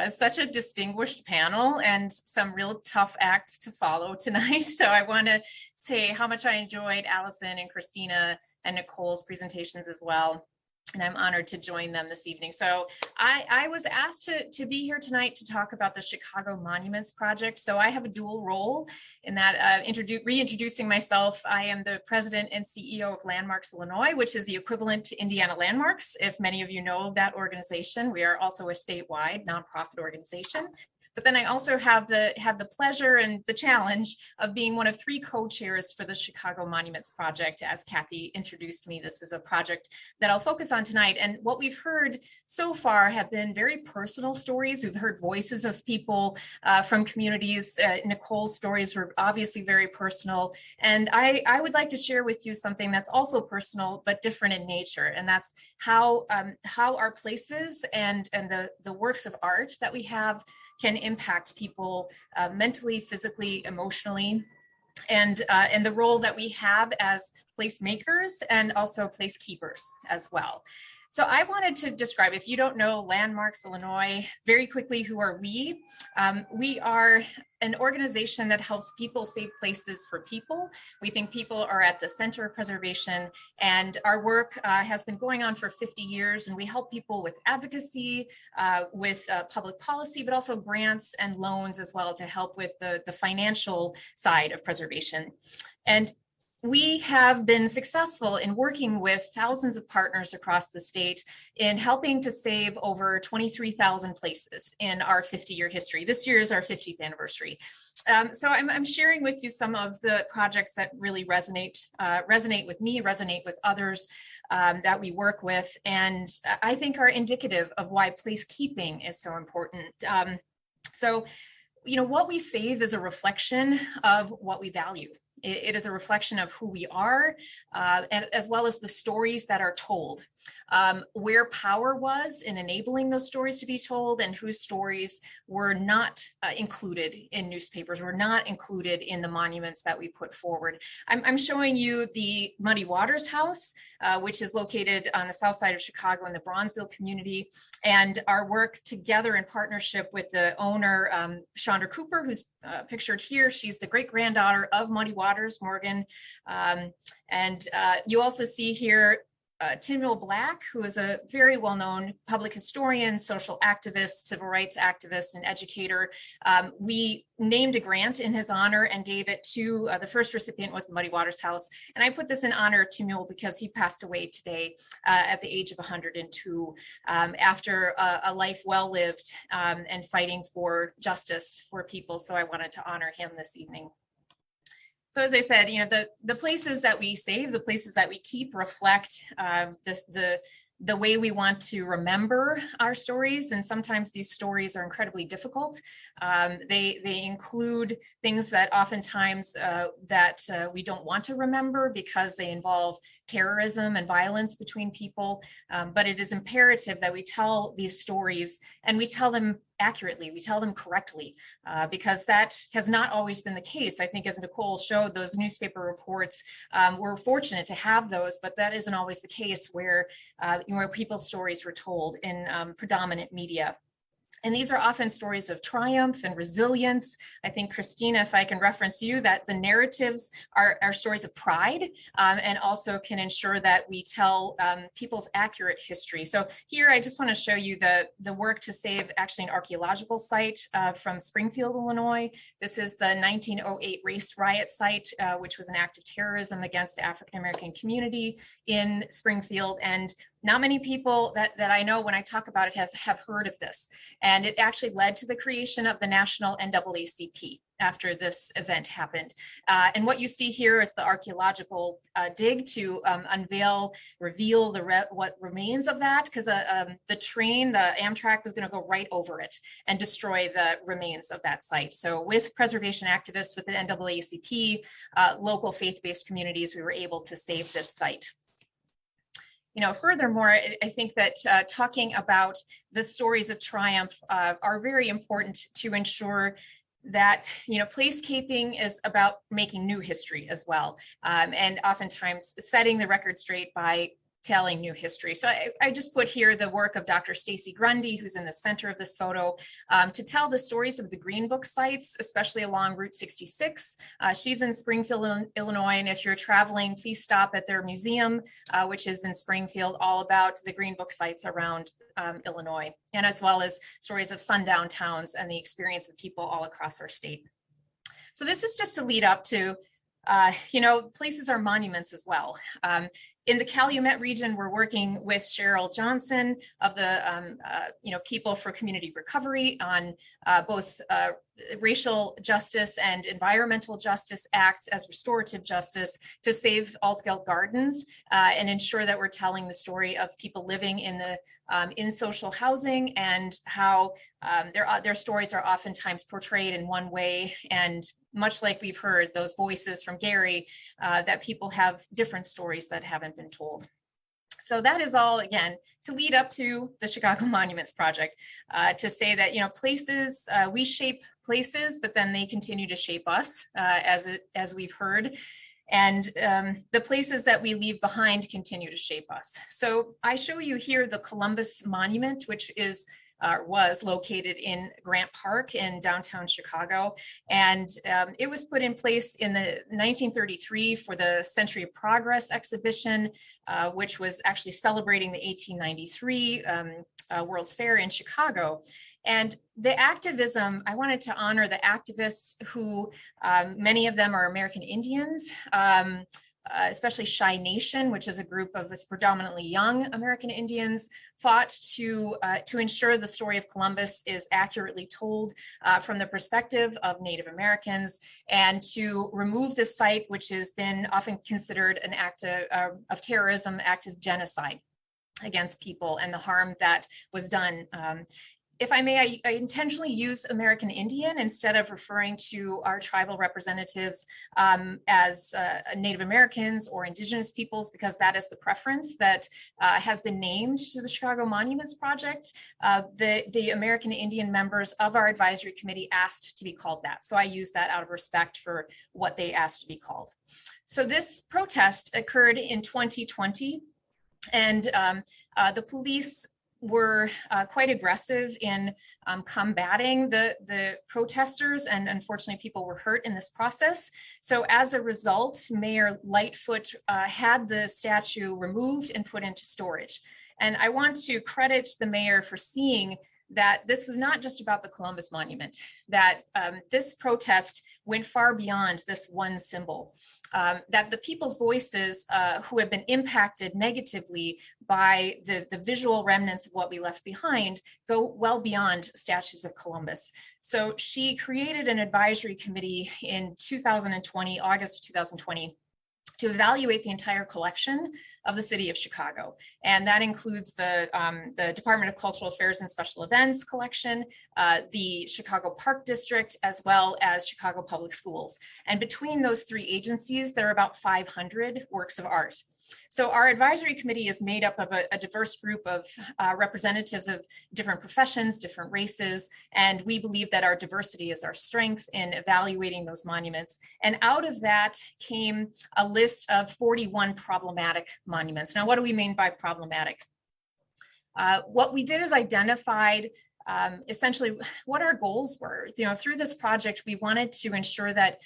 such a distinguished panel and some real tough acts to follow tonight. So I want to say how much I enjoyed Allison and Christina and Nicole's presentations as well. And I'm honored to join them this evening. So I was asked to be here tonight to talk about the Chicago Monuments Project. So I have a dual role in that, reintroducing myself. I am the president and CEO of Landmarks Illinois, which is the equivalent to Indiana Landmarks. If many of you know that organization, we are also a statewide nonprofit organization. But then I also have the pleasure and the challenge of being one of 3 co-chairs for the Chicago Monuments Project. As Kathy introduced me, this is a project that I'll focus on tonight. And what we've heard so far have been very personal stories. We've heard voices of people from communities. Nicole's stories were obviously very personal. And I would like to share with you something that's also personal, but different in nature. And that's how our places and the works of art that we have can impact people mentally, physically, emotionally, and the role that we have as placemakers and also placekeepers as well. So I wanted to describe, if you don't know Landmarks Illinois, very quickly, who are we? We are an organization that helps people save places for people. We think people are at the center of preservation, and our work has been going on for 50 years, and we help people with advocacy, with public policy, but also grants and loans as well to help with the financial side of preservation. And we have been successful in working with thousands of partners across the state in helping to save over 23,000 places in our 50-year history. This year is our 50th anniversary. So I'm sharing with you some of the projects that really resonate with me, resonate with others that we work with, and I think are indicative of why placekeeping is so important. So, you know, what we save is a reflection of what we value. It is a reflection of who we are, and as well as the stories that are told, where power was in enabling those stories to be told, and whose stories were not included in newspapers, were not included in the monuments that we put forward. I'm showing you the Muddy Waters House, which is located on the south side of Chicago in the Bronzeville community, and our work together in partnership with the owner, Chandra Cooper, who's pictured here. She's the great-granddaughter of Muddy Waters, Morgan. And you also see here Tyrell Black, who is a very well-known public historian, social activist, civil rights activist, and educator. We named a grant in his honor and gave it to, the first recipient was the Muddy Waters House. And I put this in honor of Tyrell because he passed away today at the age of 102 after a life well-lived and fighting for justice for people. So I wanted to honor him this evening. So as I said, you know, the places that we save, the places that we keep reflect the way we want to remember our stories. And sometimes these stories are incredibly difficult. They include things that oftentimes we don't want to remember because they involve terrorism and violence between people. But it is imperative that we tell these stories and we tell them accurately, we tell them correctly, because that has not always been the case. I think as Nicole showed, those newspaper reports, we're fortunate to have those, but that isn't always the case where people's stories were told in predominant media. And these are often stories of triumph and resilience. I think, Christina, if I can reference you, that the narratives are stories of pride and also can ensure that we tell people's accurate history. So here, I just want to show you the work to save actually an archaeological site from Springfield, Illinois. This is the 1908 race riot site, which was an act of terrorism against the African-American community in Springfield. And not many people that I know when I talk about it have heard of this. And it actually led to the creation of the National NAACP after this event happened. And what you see here is the archaeological dig to reveal what remains of that, because the train, the Amtrak, was going to go right over it and destroy the remains of that site. So with preservation activists, with the NAACP, local faith-based communities, we were able to save this site. You know, furthermore, I think that talking about the stories of triumph are very important to ensure that, you know, placekeeping is about making new history as well. And oftentimes setting the record straight by telling new history. So I just put here the work of Dr. Stacy Grundy, who's in the center of this photo, to tell the stories of the Green Book sites, especially along Route 66. She's in Springfield, Illinois, and if you're traveling, please stop at their museum, which is in Springfield, all about the Green Book sites around Illinois, and as well as stories of sundown towns and the experience of people all across our state. So this is just to lead up to, places are monuments as well. In the Calumet region, we're working with Cheryl Johnson of the People for Community Recovery on both racial justice and environmental justice acts as restorative justice to save Altgeld Gardens and ensure that we're telling the story of people living in social housing and how their stories are oftentimes portrayed in one way. And much like we've heard those voices from Gary, that people have different stories that haven't been told. So that is all, again, to lead up to the Chicago Monuments Project, to say that, places, we shape places, but then they continue to shape us, as we've heard. And the places that we leave behind continue to shape us. So I show you here the Columbus Monument, which was located in Grant Park in downtown Chicago. And it was put in place in the 1933 for the Century of Progress exhibition, which was actually celebrating the 1893 World's Fair in Chicago. And the activism, I wanted to honor the activists who, many of them are American Indians, especially Chi Nation, which is a group of predominantly young American Indians, fought to ensure the story of Columbus is accurately told from the perspective of Native Americans, and to remove this site, which has been often considered an act of terrorism, act of genocide against people, and the harm that was done. If I may, I intentionally use American Indian instead of referring to our tribal representatives as Native Americans or Indigenous peoples, because that is the preference that has been named to the Chicago Monuments Project. The American Indian members of our advisory committee asked to be called that. So I use that out of respect for what they asked to be called. So this protest occurred in 2020, and the police were quite aggressive in combating the protesters, and unfortunately people were hurt in this process. So as a result, Mayor Lightfoot had the statue removed and put into storage. And I want to credit the mayor for seeing that this was not just about the Columbus Monument, that this protest went far beyond this one symbol, that the people's voices who have been impacted negatively by the visual remnants of what we left behind go well beyond statues of Columbus. So she created an advisory committee in 2020, August 2020, to evaluate the entire collection of the city of Chicago. And that includes the Department of Cultural Affairs and Special Events collection, the Chicago Park District, as well as Chicago Public Schools. And between those three agencies, there are about 500 works of art. So our advisory committee is made up of a diverse group of representatives of different professions, different races, and we believe that our diversity is our strength in evaluating those monuments. And out of that came a list of 41 problematic monuments. Now, what do we mean by problematic? What we did is identified essentially what our goals were. Through this project, we wanted to ensure that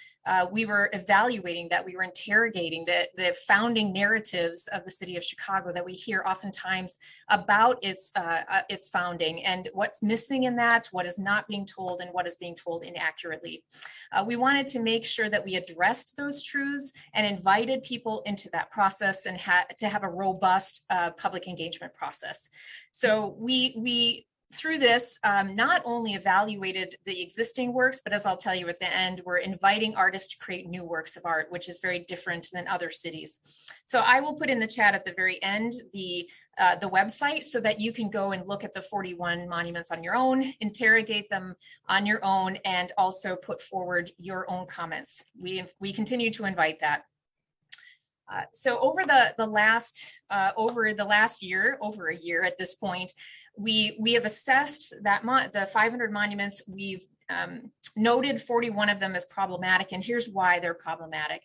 we were evaluating, that we were interrogating the founding narratives of the city of Chicago that we hear oftentimes about its founding, and what's missing in that, what is not being told, and what is being told inaccurately. We wanted to make sure that we addressed those truths and invited people into that process and to have a robust public engagement process. So we through this, not only evaluated the existing works, but as I'll tell you at the end, we're inviting artists to create new works of art, which is very different than other cities. So I will put in the chat at the very end the website so that you can go and look at the 41 monuments on your own, interrogate them on your own, and also put forward your own comments. We continue to invite that. So over the last year, over a year at this point, we have assessed that the 500 monuments. We've noted 41 of them as problematic, and here's why they're problematic.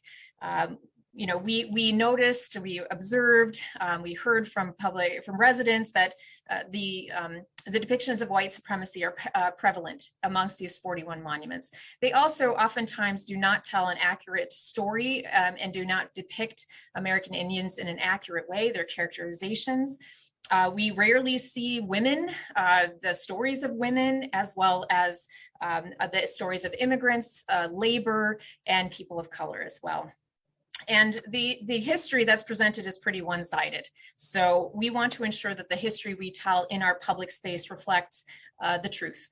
we noticed, we observed, we heard from residents that the depictions of white supremacy are prevalent amongst these 41 monuments. They also oftentimes do not tell an accurate story and do not depict American Indians in an accurate way, their characterizations. We rarely see women, the stories of women, as well as the stories of immigrants, labor, and people of color as well. And the history that's presented is pretty one-sided. So we want to ensure that the history we tell in our public space reflects the truth.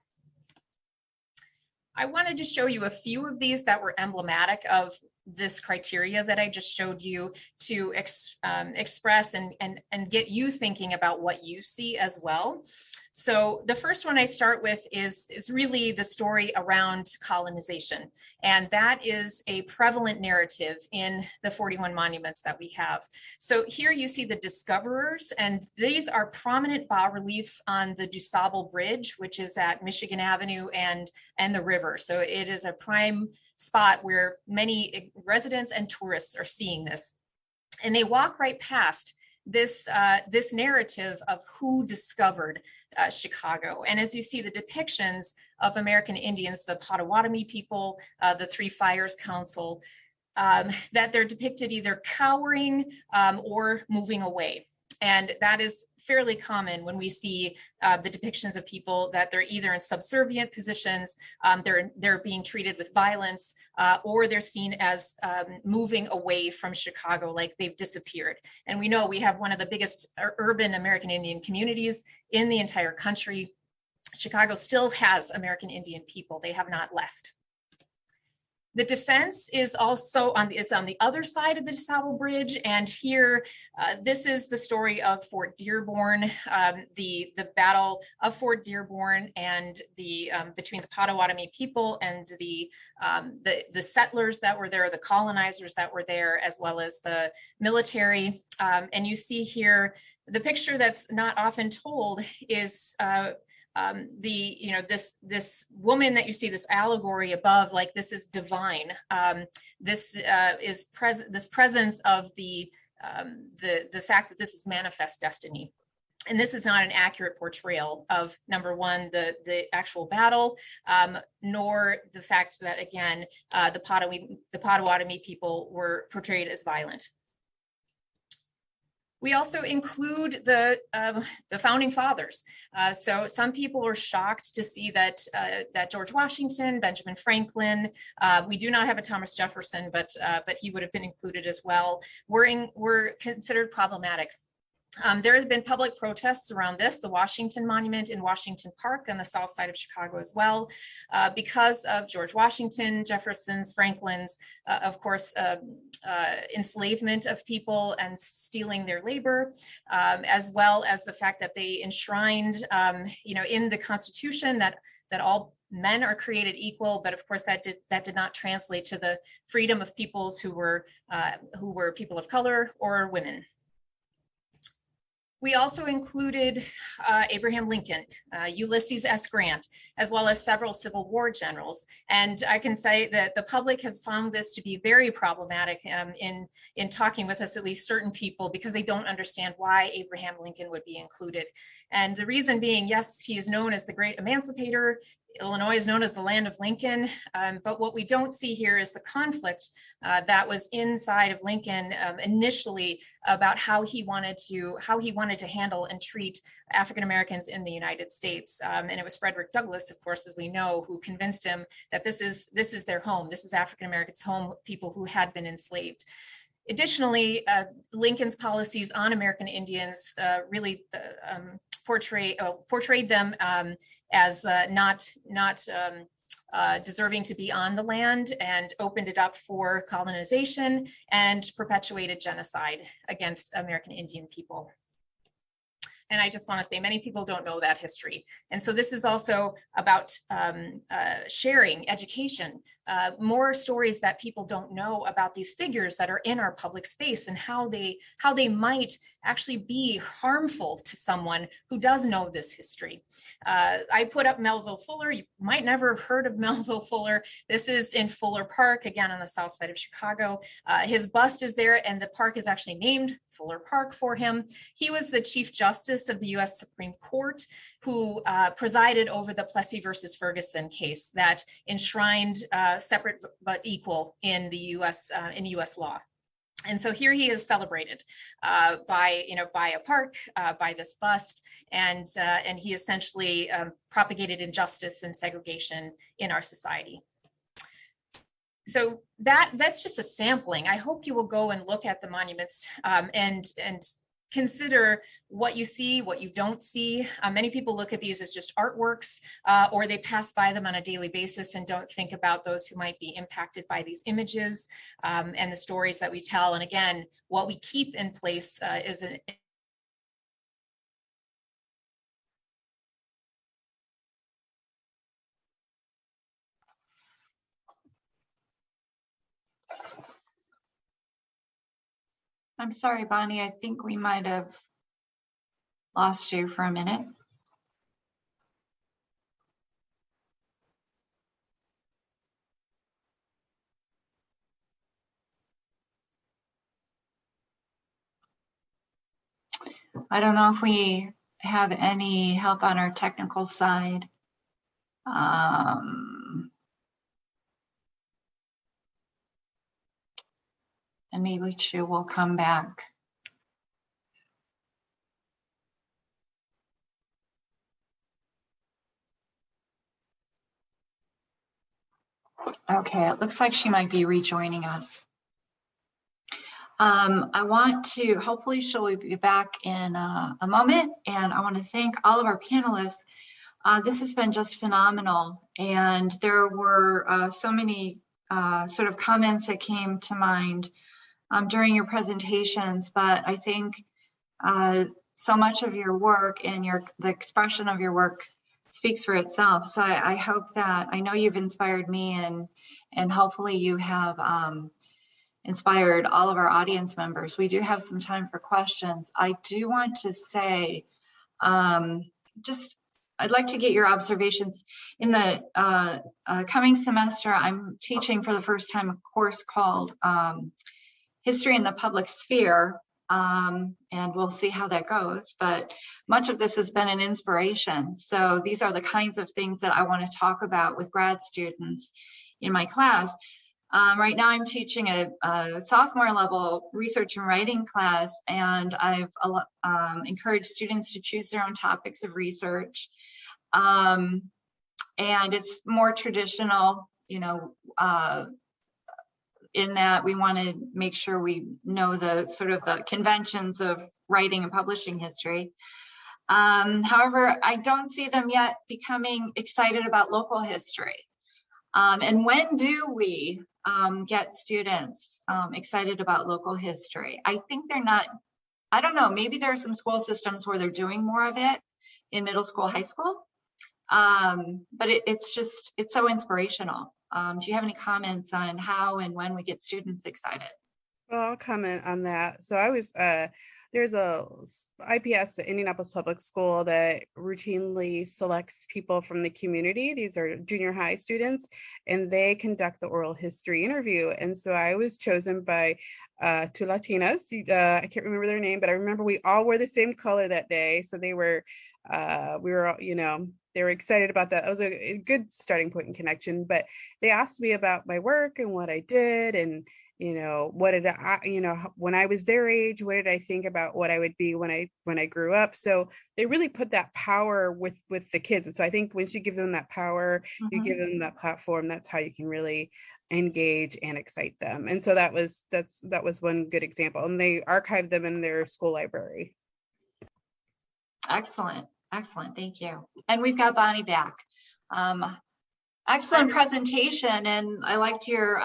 I wanted to show you a few of these that were emblematic of this criteria that I just showed you to express and get you thinking about what you see as well. So the first one I start with is really the story around colonization. And that is a prevalent narrative in the 41 monuments that we have. So here you see the discoverers, and these are prominent bas-reliefs on the DuSable Bridge, which is at Michigan Avenue and the river. So it is a prime spot where many residents and tourists are seeing this. And they walk right past this narrative of who discovered Chicago. And as you see the depictions of American Indians, the Potawatomi people, the Three Fires Council, that they're depicted either cowering or moving away. And that is fairly common when we see the depictions of people that they're either in subservient positions, they're being treated with violence, or they're seen as moving away from Chicago, like they've disappeared. And we know we have one of the biggest urban American Indian communities in the entire country. Chicago still has American Indian people. They have not left. The defense is also on the other side of the DuSable Bridge, and here this is the story of Fort Dearborn, the Battle of Fort Dearborn, and the between the Potawatomi people and the settlers that were there, the colonizers that were there, as well as the military. And you see here the picture that's not often told is this woman that you see, this allegory above, like this is divine. This presence of the fact that this is manifest destiny. And this is not an accurate portrayal of, number one, the actual battle, nor the fact that, again, the Potawatomi people were portrayed as violent. We also include the founding fathers. So some people are shocked to see that George Washington, Benjamin Franklin, we do not have a Thomas Jefferson, but he would have been included as well, were considered problematic. There have been public protests around this, the Washington Monument in Washington Park on the south side of Chicago as well, because of George Washington, Jefferson's, Franklin's, of course, enslavement of people and stealing their labor, as well as the fact that they enshrined, in the Constitution that all men are created equal, but of course that did not translate to the freedom of peoples who were people of color or women. We also included Abraham Lincoln, Ulysses S. Grant, as well as several Civil War generals. And I can say that the public has found this to be very problematic in talking with us, at least certain people, because they don't understand why Abraham Lincoln would be included. And the reason being, yes, he is known as the great emancipator. Illinois is known as the land of Lincoln, but what we don't see here is the conflict that was inside of Lincoln initially about how he wanted to handle and treat African Americans in the United States. And it was Frederick Douglass, of course, as we know, who convinced him that this is their home. This is African Americans' home, people who had been enslaved. Additionally, Lincoln's policies on American Indians really portrayed them as not deserving to be on the land, and opened it up for colonization and perpetuated genocide against American Indian people. And I just want to say many people don't know that history. And so this is also about sharing education, more stories that people don't know about these figures that are in our public space and how they might actually be harmful to someone who does know this history. I put up Melville Fuller. You might never have heard of Melville Fuller. This is in Fuller Park, again, on the south side of Chicago. His bust is there, and the park is actually named Fuller Park for him. He was the Chief Justice of the US Supreme Court, who presided over the Plessy versus Ferguson case that enshrined separate but equal in the US law. And so here he is celebrated by a park, by this bust, and he essentially propagated injustice and segregation in our society. So that's just a sampling. I hope you will go and look at the monuments and consider what you see, what you don't see. Many people look at these as just artworks, or they pass by them on a daily basis and don't think about those who might be impacted by these images and the stories that we tell. And again, what we keep in place is an I'm sorry, Bonnie, I think we might have lost you for a minute. I don't know if we have any help on our technical side. And maybe she will come back. Okay, it looks like she might be rejoining us. I want to, hopefully she'll be back in a moment, and I want to thank all of our panelists. This has been just phenomenal, and there were so many sort of comments that came to mind during your presentations, but I think so much of your work and the expression of your work speaks for itself. So I hope that, I know you've inspired me, and hopefully you have inspired all of our audience members. We do have some time for questions. I do want to say, I'd like to get your observations. In the coming semester, I'm teaching for the first time a course called History in the Public Sphere, and we'll see how that goes. But much of this has been an inspiration. So these are the kinds of things that I want to talk about with grad students in my class. Right now I'm teaching a sophomore level research and writing class, and I've encouraged students to choose their own topics of research. And it's more traditional, in that we want to make sure we know the sort of the conventions of writing and publishing history. However, I don't see them yet becoming excited about local history. And when do we get students excited about local history? I think they're not, I don't know, maybe there are some school systems where they're doing more of it in middle school, high school. But it's so inspirational. Do you have any comments on how and when we get students excited? Well, I'll comment on that. So I was, there's a IPS, the Indianapolis Public School, that routinely selects people from the community. These are junior high students, and they conduct the oral history interview. And so I was chosen by two Latinas. I can't remember their name, but I remember we all wore the same color that day. So they were, they were excited about that. It was a good starting point and connection. But they asked me about my work and what I did, and what did I, when I was their age, what did I think about what I would be when I grew up? So they really put that power with the kids. And so I think once you give them that power, you give them that platform, that's how you can really engage and excite them. And so that was one good example. And they archived them in their school library. Excellent. Thank you. And we've got Bonnie back. Excellent presentation. And I liked your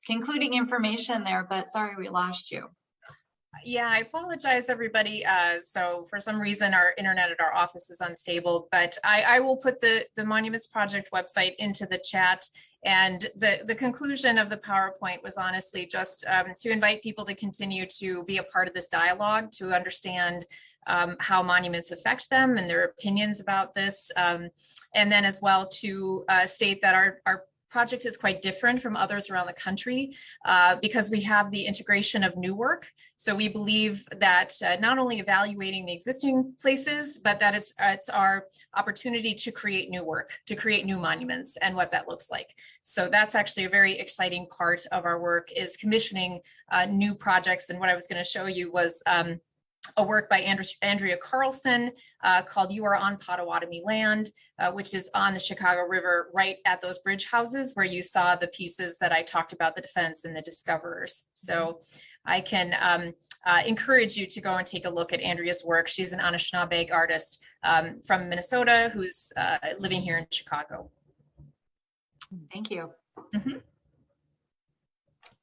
concluding information there, but sorry, we lost you. Yeah, I apologize, everybody. So for some reason, our internet at our office is unstable, but I will put the Monuments Project website into the chat. And the conclusion of the PowerPoint was honestly just to invite people to continue to be a part of this dialogue, to understand how monuments affect them and their opinions about this. And then as well to state that our project is quite different from others around the country because we have the integration of new work. So we believe that not only evaluating the existing places, but that it's our opportunity to create new work, to create new monuments and what that looks like. So that's actually a very exciting part of our work, is commissioning new projects. And what I was going to show you was a work by Andrea Carlson called You Are on Potawatomi Land, which is on the Chicago River, right at those bridge houses where you saw the pieces that I talked about, the defense and the discoverers. So I can encourage you to go and take a look at Andrea's work. She's an Anishinaabe artist from Minnesota who's living here in Chicago. Thank you. Mm-hmm.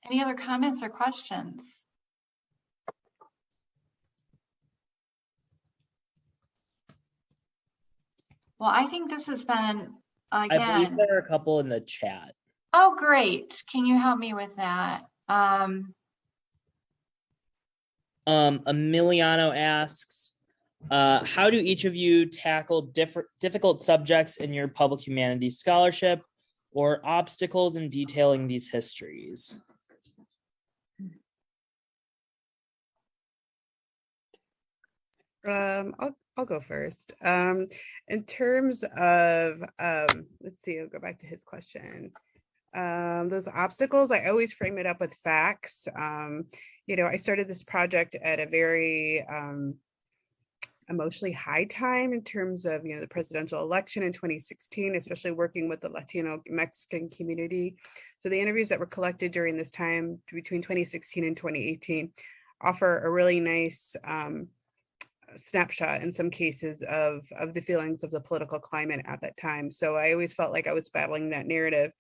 Any other comments or questions? Well, I think this has been, I believe again. there are a couple in the chat. Oh, great. Can you help me with that? Emiliano asks, how do each of you tackle difficult subjects in your public humanities scholarship, or obstacles in detailing these histories? I'll go first. In terms of, let's see, I'll go back to his question. Those obstacles, I always frame it up with facts. You know, I started this project at a very emotionally high time in terms of, you know, the presidential election in 2016, especially working with the Latino Mexican community. So the interviews that were collected during this time between 2016 and 2018 offer a really nice snapshot in some cases of the feelings of the political climate at that time. So I always felt like I was battling that narrative.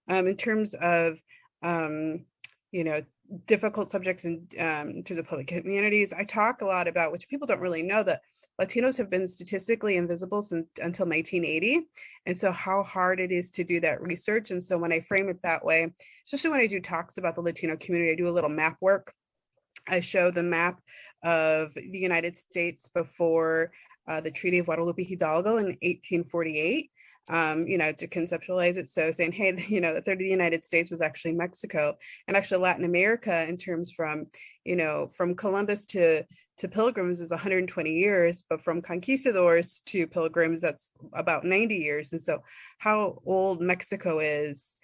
In terms of, you know, difficult subjects in to the public humanities, I talk a lot about, which people don't really know, that Latinos have been statistically invisible since until 1980. And so how hard it is to do that research. And so when I frame it that way, especially when I do talks about the Latino community, I do a little map work. I show the map of the United States before the Treaty of Guadalupe Hidalgo in 1848, you know, to conceptualize it. So saying, hey, you know, the third of the United States was actually Mexico, and actually Latin America in terms from, you know, from Columbus to Pilgrims is 120 years, but from conquistadors to Pilgrims, that's about 90 years. And so how old Mexico is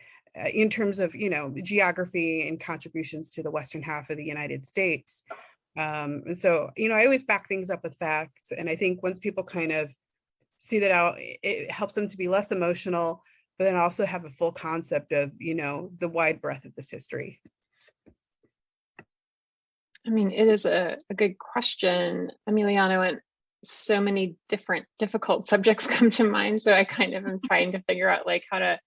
in terms of, you know, geography and contributions to the western half of the United States. So, you know, I always back things up with facts. And I think once people kind of see that out, it helps them to be less emotional, but then also have a full concept of, you know, the wide breadth of this history. I mean, it is a good question, Emiliano, and so many different difficult subjects come to mind. So I kind of am trying to figure out like how to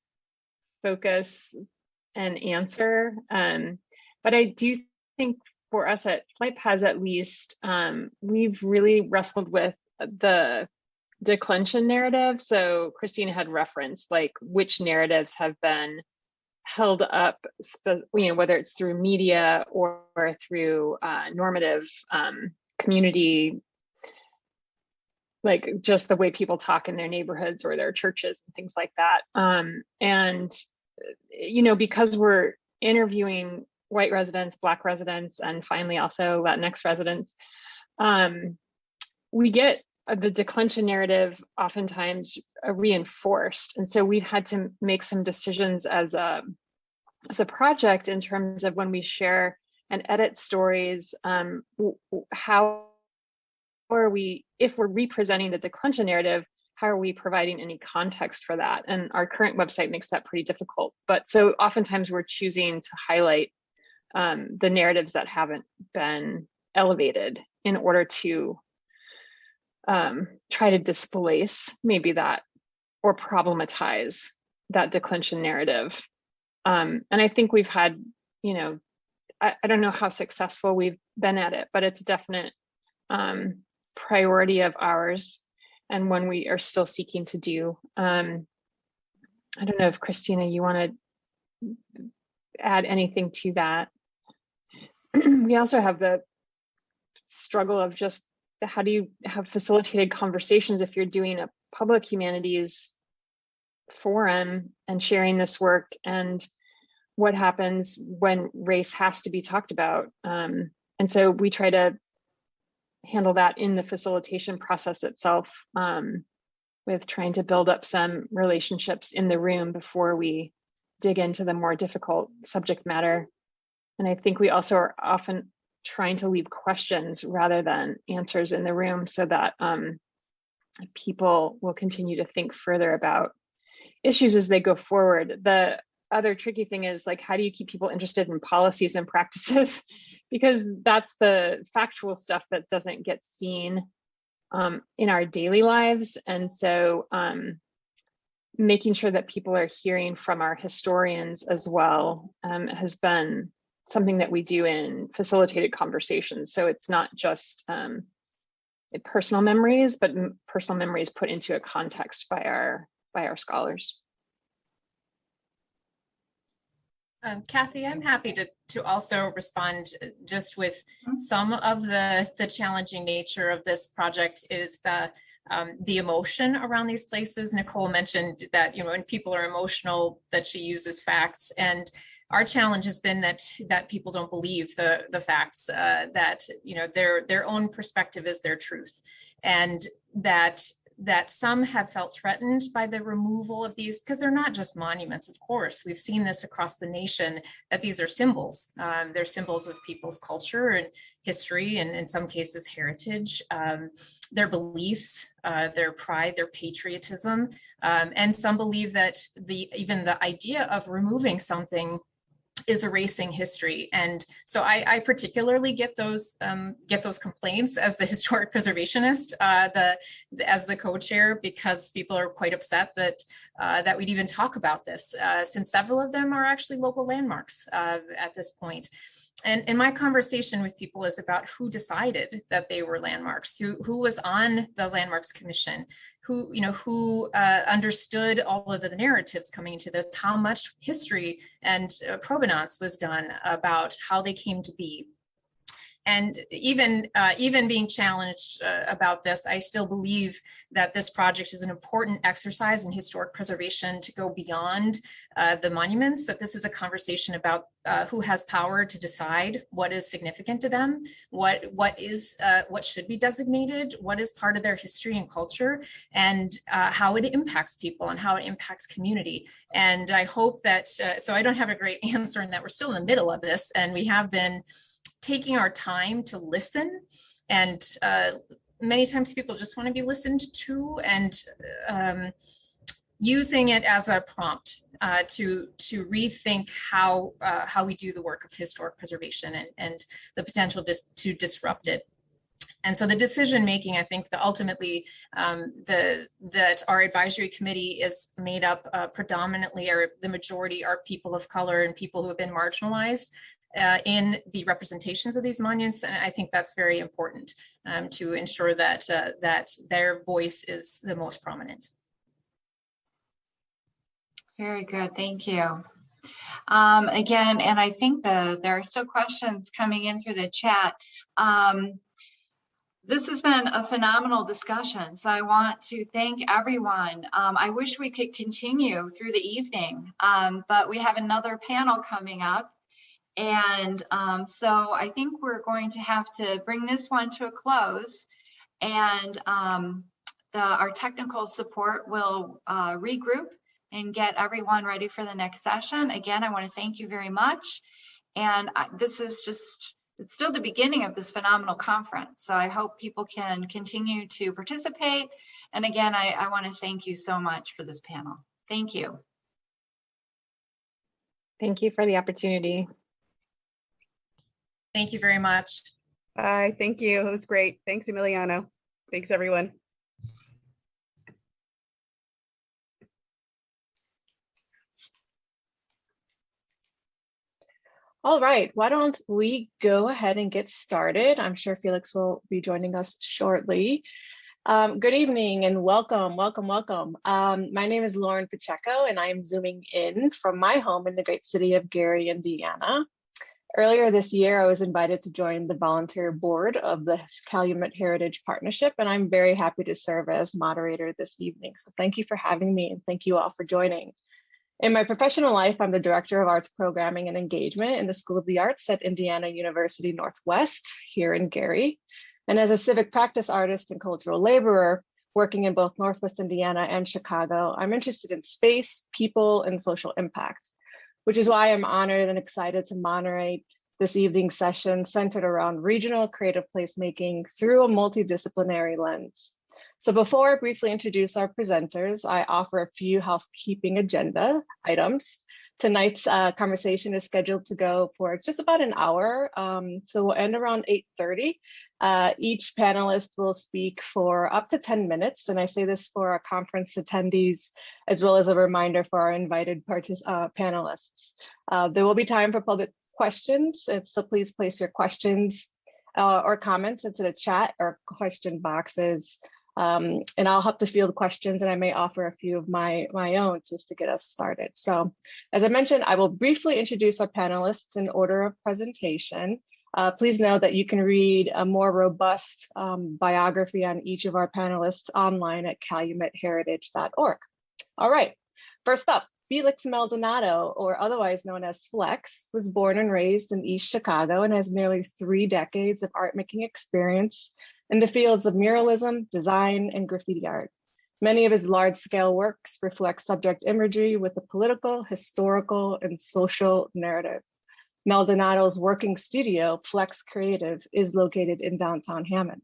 focus and answer. But I do think for us at Flight Paths, at least, we've really wrestled with the declension narrative. So Christina had referenced like which narratives have been held up, you know, whether it's through media or through normative community, like just the way people talk in their neighborhoods or their churches and things like that. And, you know, because we're interviewing white residents, Black residents, and finally also Latinx residents, we get the declension narrative oftentimes reinforced. And so we've had to make some decisions as a project in terms of when we share and edit stories, how are we, if we're representing the declension narrative, how are we providing any context for that? And our current website makes that pretty difficult. But so oftentimes we're choosing to highlight the narratives that haven't been elevated in order to try to displace maybe that or problematize that declension narrative. And I think we've had, you know, I don't know how successful we've been at it, but it's a definite priority of ours and one we are still seeking to do. I don't know if Christina, you want to add anything to that. We also have the struggle of just how do you have facilitated conversations if you're doing a public humanities forum and sharing this work, and what happens when race has to be talked about. And so we try to handle that in the facilitation process itself, with trying to build up some relationships in the room before we dig into the more difficult subject matter. And I think we also are often trying to leave questions rather than answers in the room so that people will continue to think further about issues as they go forward. The other tricky thing is, like, how do you keep people interested in policies and practices? Because that's the factual stuff that doesn't get seen in our daily lives. And so making sure that people are hearing from our historians as well has been something that we do in facilitated conversations. So it's not just personal memories, but personal memories put into a context by our scholars. Kathy, I'm happy to also respond just with some of the challenging nature of this project is the emotion around these places. Nicole mentioned that, when people are emotional, that she uses facts, and our challenge has been that people don't believe the facts, that their own perspective is their truth, and that some have felt threatened by the removal of these, because they're not just monuments. Of course, we've seen this across the nation, that these are symbols. They're symbols of people's culture and history, and in some cases heritage, their beliefs, their pride, their patriotism, and some believe that even the idea of removing something is erasing history. And so I particularly get those complaints as the historic preservationist, as the co-chair, because people are quite upset that we'd even talk about this, since several of them are actually local landmarks at this point. And my conversation with people is about who decided that they were landmarks, who was on the Landmarks Commission, who understood all of the narratives coming into this, how much history and provenance was done about how they came to be. And even being challenged about this, I still believe that this project is an important exercise in historic preservation to go beyond the monuments, that this is a conversation about who has power to decide what is significant to them, what should be designated, what is part of their history and culture, and how it impacts people and how it impacts community. And I hope that, so I don't have a great answer in that we're still in the middle of this, and we have been taking our time to listen, and many times people just want to be listened to, and using it as a prompt to rethink how we do the work of historic preservation and the potential to disrupt it. And so the decision making, I think that ultimately that our advisory committee is made up predominantly, or the majority are people of color and people who have been marginalized in the representations of these monuments. And I think that's very important to ensure that their voice is the most prominent. Very good, thank you. Again, and I think there are still questions coming in through the chat. This has been a phenomenal discussion, so I want to thank everyone. I wish we could continue through the evening, but we have another panel coming up. And so I think we're going to have to bring this one to a close, and our technical support will regroup and get everyone ready for the next session. Again, I want to thank you very much. And this is it's still the beginning of this phenomenal conference. So I hope people can continue to participate. And again, I want to thank you so much for this panel. Thank you. Thank you for the opportunity. Thank you very much. Bye. Thank you. It was great. Thanks, Emiliano. Thanks, everyone. All right, why don't we go ahead and get started? I'm sure Felix will be joining us shortly. Good evening and welcome. My name is Lauren Pacheco and I am zooming in from my home in the great city of Gary, Indiana. Earlier this year, I was invited to join the volunteer board of the Calumet Heritage Partnership, and I'm very happy to serve as moderator this evening. So thank you for having me and thank you all for joining. In my professional life, I'm the Director of Arts Programming and Engagement in the School of the Arts at Indiana University Northwest here in Gary. And as a civic practice artist and cultural laborer, working in both Northwest Indiana and Chicago, I'm interested in space, people, and social impact, which is why I'm honored and excited to moderate this evening's session centered around regional creative placemaking through a multidisciplinary lens. So before I briefly introduce our presenters, I offer a few housekeeping agenda items. Tonight's conversation is scheduled to go for just about an hour. So we'll end around 8:30. Each panelist will speak for up to 10 minutes. And I say this for our conference attendees, as well as a reminder for our invited panelists. There will be time for public questions. So please place your questions or comments into the chat or question boxes. And I'll help to field questions and I may offer a few of my own just to get us started. So as I mentioned, I will briefly introduce our panelists in order of presentation. Please know that you can read a more robust biography on each of our panelists online at calumetheritage.org. All right, first up, Felix Maldonado, or otherwise known as Flex, was born and raised in East Chicago and has nearly 3 decades of art making experience in the fields of muralism, design, and graffiti art. Many of his large-scale works reflect subject imagery with a political, historical, and social narrative. Maldonado's working studio, Flex Creative, is located in downtown Hammond.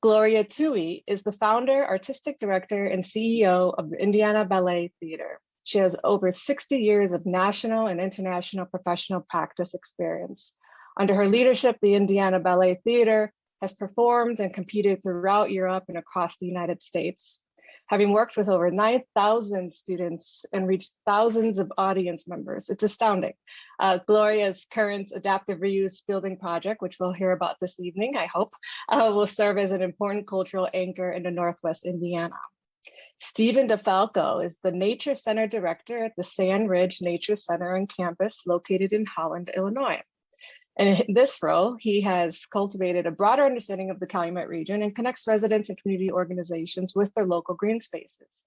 Gloria Tui is the founder, artistic director, and CEO of the Indiana Ballet Theater. She has over 60 years of national and international professional practice experience. Under her leadership, the Indiana Ballet Theater has performed and competed throughout Europe and across the United States. Having worked with over 9,000 students and reached thousands of audience members, it's astounding. Gloria's current adaptive reuse building project, which we'll hear about this evening, I hope, will serve as an important cultural anchor in the Northwest Indiana. Stephen DeFalco is the Nature Center Director at the Sand Ridge Nature Center on campus located in Holland, Illinois. And in this role, he has cultivated a broader understanding of the Calumet region and connects residents and community organizations with their local green spaces.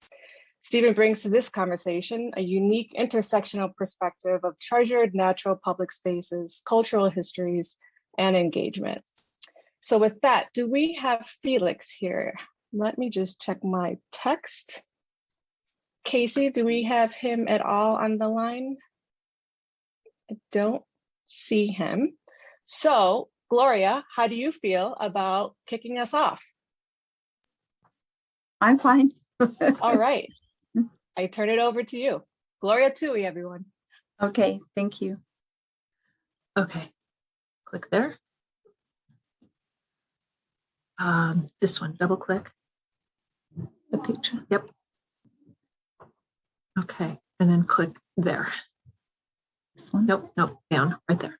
Stephen brings to this conversation a unique intersectional perspective of treasured natural public spaces, cultural histories, and engagement. So with that, do we have Felix here? Let me just check my text. Casey, do we have him at all on the line? I don't see him. So, Gloria, how do you feel about kicking us off? I'm fine. All right. I turn it over to you. Gloria Tui, everyone. Okay, thank you. Okay, click there. This one, double click. The picture, yep. Okay, and then click there. This one? Nope, down, right there.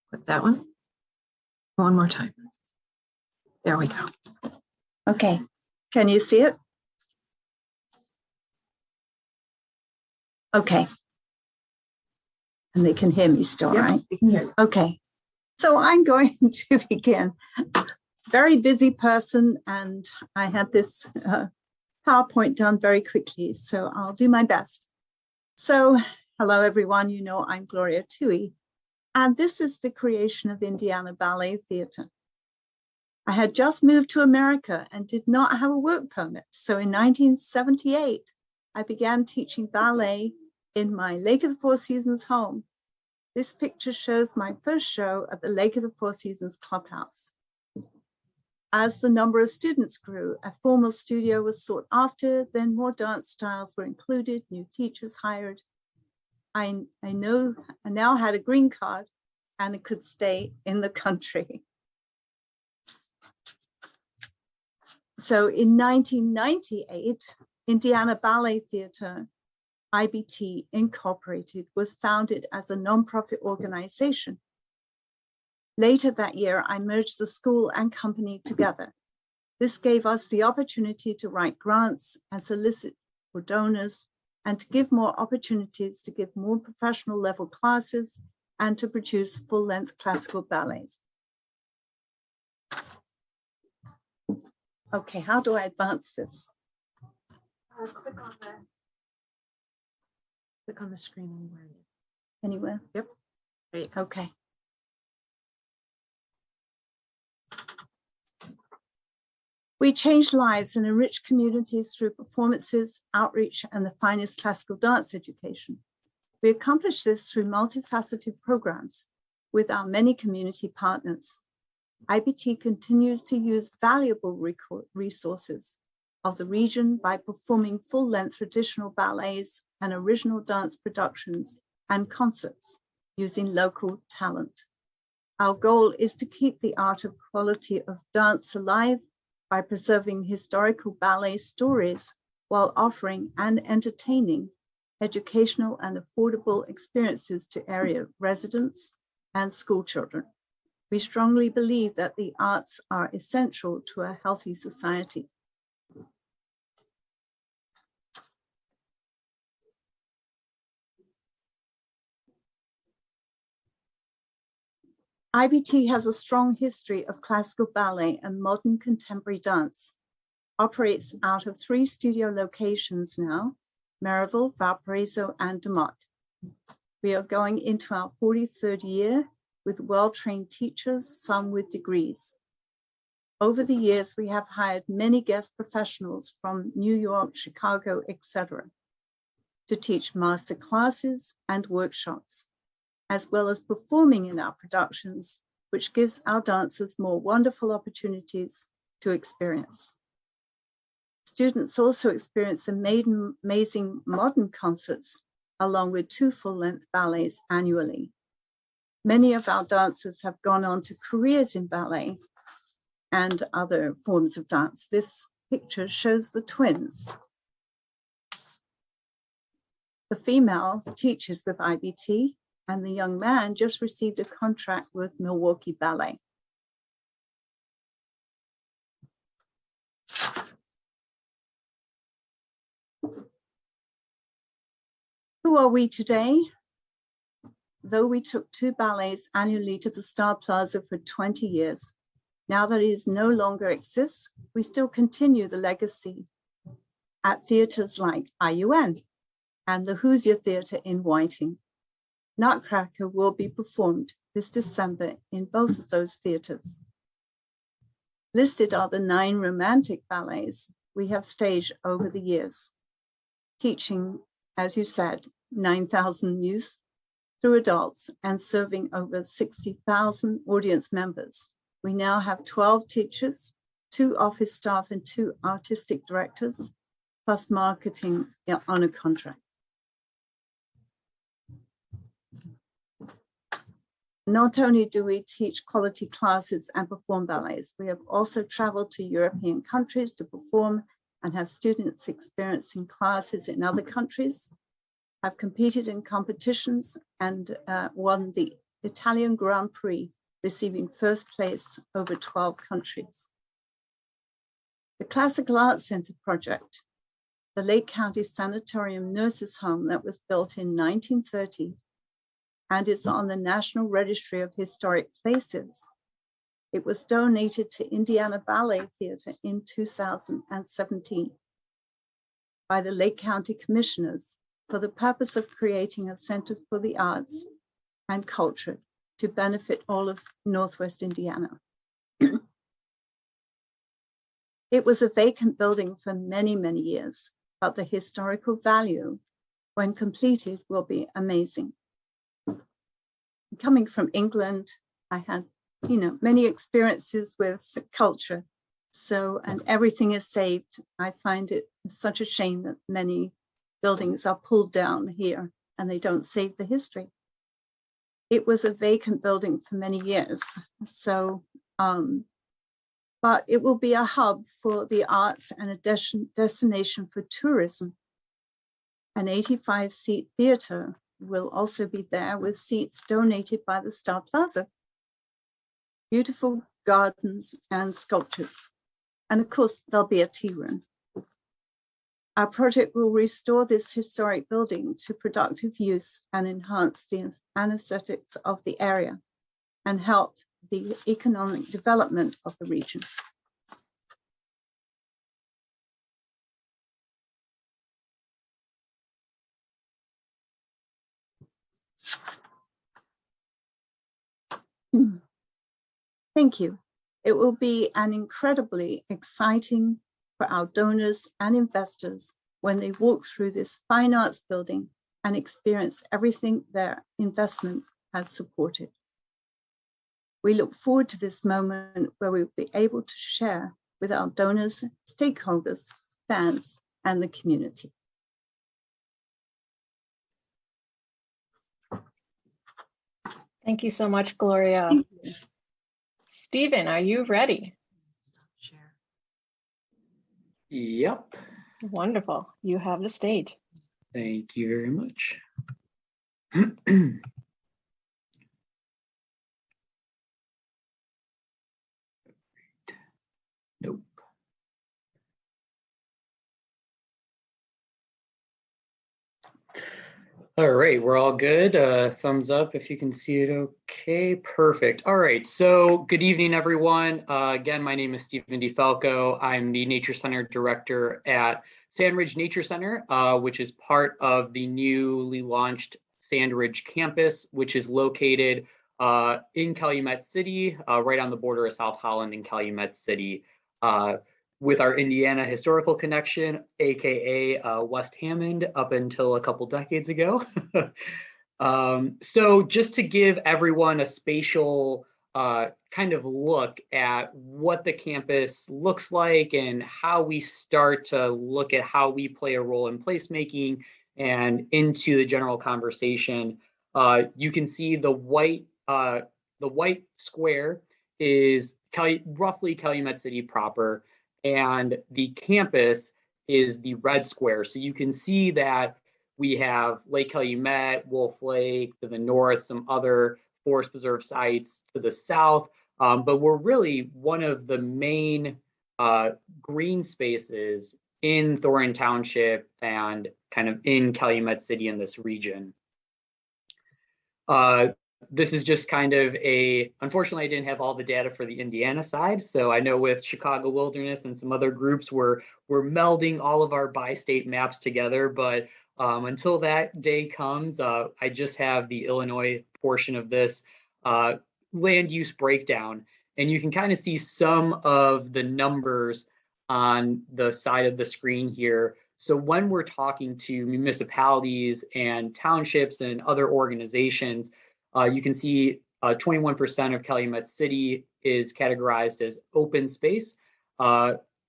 Click that one. One more time. There we go. Okay, can you see it? Okay. And they can hear me still, right? They can hear you. Okay, so I'm going to begin. Very busy person, and I had this PowerPoint done very quickly, so I'll do my best. So, hello, everyone. You know, I'm Gloria Tui, and this is the creation of Indiana Ballet Theater. I had just moved to America and did not have a work permit. So in 1978, I began teaching ballet in my Lake of the Four Seasons home. This picture shows my first show at the Lake of the Four Seasons Clubhouse. As the number of students grew, a formal studio was sought after, then more dance styles were included, new teachers hired. I now had a green card and could stay in the country. So in 1998, Indiana Ballet Theater IBT Incorporated was founded as a nonprofit organization. Later that year, I merged the school and company together. This gave us the opportunity to write grants and solicit for donors, and to give more opportunities to give more professional level classes and to produce full-length classical ballets. Okay, how do I advance this? Click on the screen anywhere. Anywhere? Yep. There you go. Okay. We change lives and enrich communities through performances, outreach, and the finest classical dance education. We accomplish this through multifaceted programs with our many community partners. IBT continues to use valuable resources of the region by performing full-length traditional ballets and original dance productions and concerts using local talent. Our goal is to keep the art of quality of dance alive by preserving historical ballet stories while offering and entertaining educational and affordable experiences to area residents and school children. We strongly believe that the arts are essential to a healthy society. IBT has a strong history of classical ballet and modern contemporary dance, operates out of 3 studio locations now, Maryville, Valparaiso, and DeMotte. We are going into our 43rd year with well-trained teachers, some with degrees. Over the years, we have hired many guest professionals from New York, Chicago, etc., to teach master classes and workshops, as well as performing in our productions, which gives our dancers more wonderful opportunities to experience. Students also experience amazing modern concerts, along with 2 full-length ballets annually. Many of our dancers have gone on to careers in ballet and other forms of dance. This picture shows the twins. The female teaches with IBT, and the young man just received a contract with Milwaukee Ballet. Who are we today? Though we took 2 ballets annually to the Star Plaza for 20 years, now that it no longer exists, we still continue the legacy at theaters like IUN and the Hoosier Theater in Whiting. Nutcracker will be performed this December in both of those theaters. Listed are the 9 romantic ballets we have staged over the years, teaching, as you said, 9,000 youth through adults and serving over 60,000 audience members. We now have 12 teachers, 2 office staff, and 2 artistic directors, plus marketing on a contract. Not only do we teach quality classes and perform ballets, we have also traveled to European countries to perform and have students experiencing classes in other countries, have competed in competitions and won the Italian Grand Prix, receiving first place over 12 countries. The Classical Arts Center project, the Lake County Sanatorium Nurses Home that was built in 1930 and is on the National Registry of Historic Places. It was donated to Indiana Ballet Theater in 2017 by the Lake County Commissioners for the purpose of creating a center for the arts and culture to benefit all of Northwest Indiana. It was a vacant building for many, many years, but the historical value when completed will be amazing. Coming from England, I had, many experiences with culture. So, and everything is saved. I find it such a shame that many buildings are pulled down here and they don't save the history. It was a vacant building for many years. So, but it will be a hub for the arts and a destination for tourism. An 85-seat theater will also be there with seats donated by the Star Plaza. Beautiful gardens and sculptures. And of course, there'll be a tea room. Our project will restore this historic building to productive use and enhance the aesthetics of the area and help the economic development of the region. Thank you. It will be an incredibly exciting for our donors and investors when they walk through this fine arts building and experience everything their investment has supported. We look forward to this moment where we'll be able to share with our donors, stakeholders, fans, and the community. Thank you so much, Gloria. Stephen, are you ready? Yep. Wonderful. You have the stage. Thank you very much. Nope. All right, we're all good. Thumbs up if you can see it okay. Perfect. All right, so good evening, everyone. Again, my name is Stephen DeFalco. I'm the Nature Center Director at Sandridge Nature Center, which is part of the newly launched Sandridge campus, which is located in Calumet City, right on the border of South Holland and Calumet City. With our Indiana historical connection, AKA West Hammond, up until a couple decades ago. So just to give everyone a spatial kind of look at what the campus looks like and how we start to look at how we play a role in placemaking and into the general conversation, you can see the white square is roughly Calumet City proper, and the campus is the red square. So you can see that we have Lake Calumet, Wolf Lake to the north, some other forest preserve sites to the south, but we're really one of the main green spaces in Thorin Township and kind of in Calumet City in this region. This is just kind of unfortunately, I didn't have all the data for the Indiana side. So I know with Chicago Wilderness and some other groups, we're melding all of our bi-state maps together. But until that day comes, I just have the Illinois portion of this land use breakdown. And you can kind of see some of the numbers on the side of the screen here. So when we're talking to municipalities and townships and other organizations, you can see 21% of Calumet City is categorized as open space,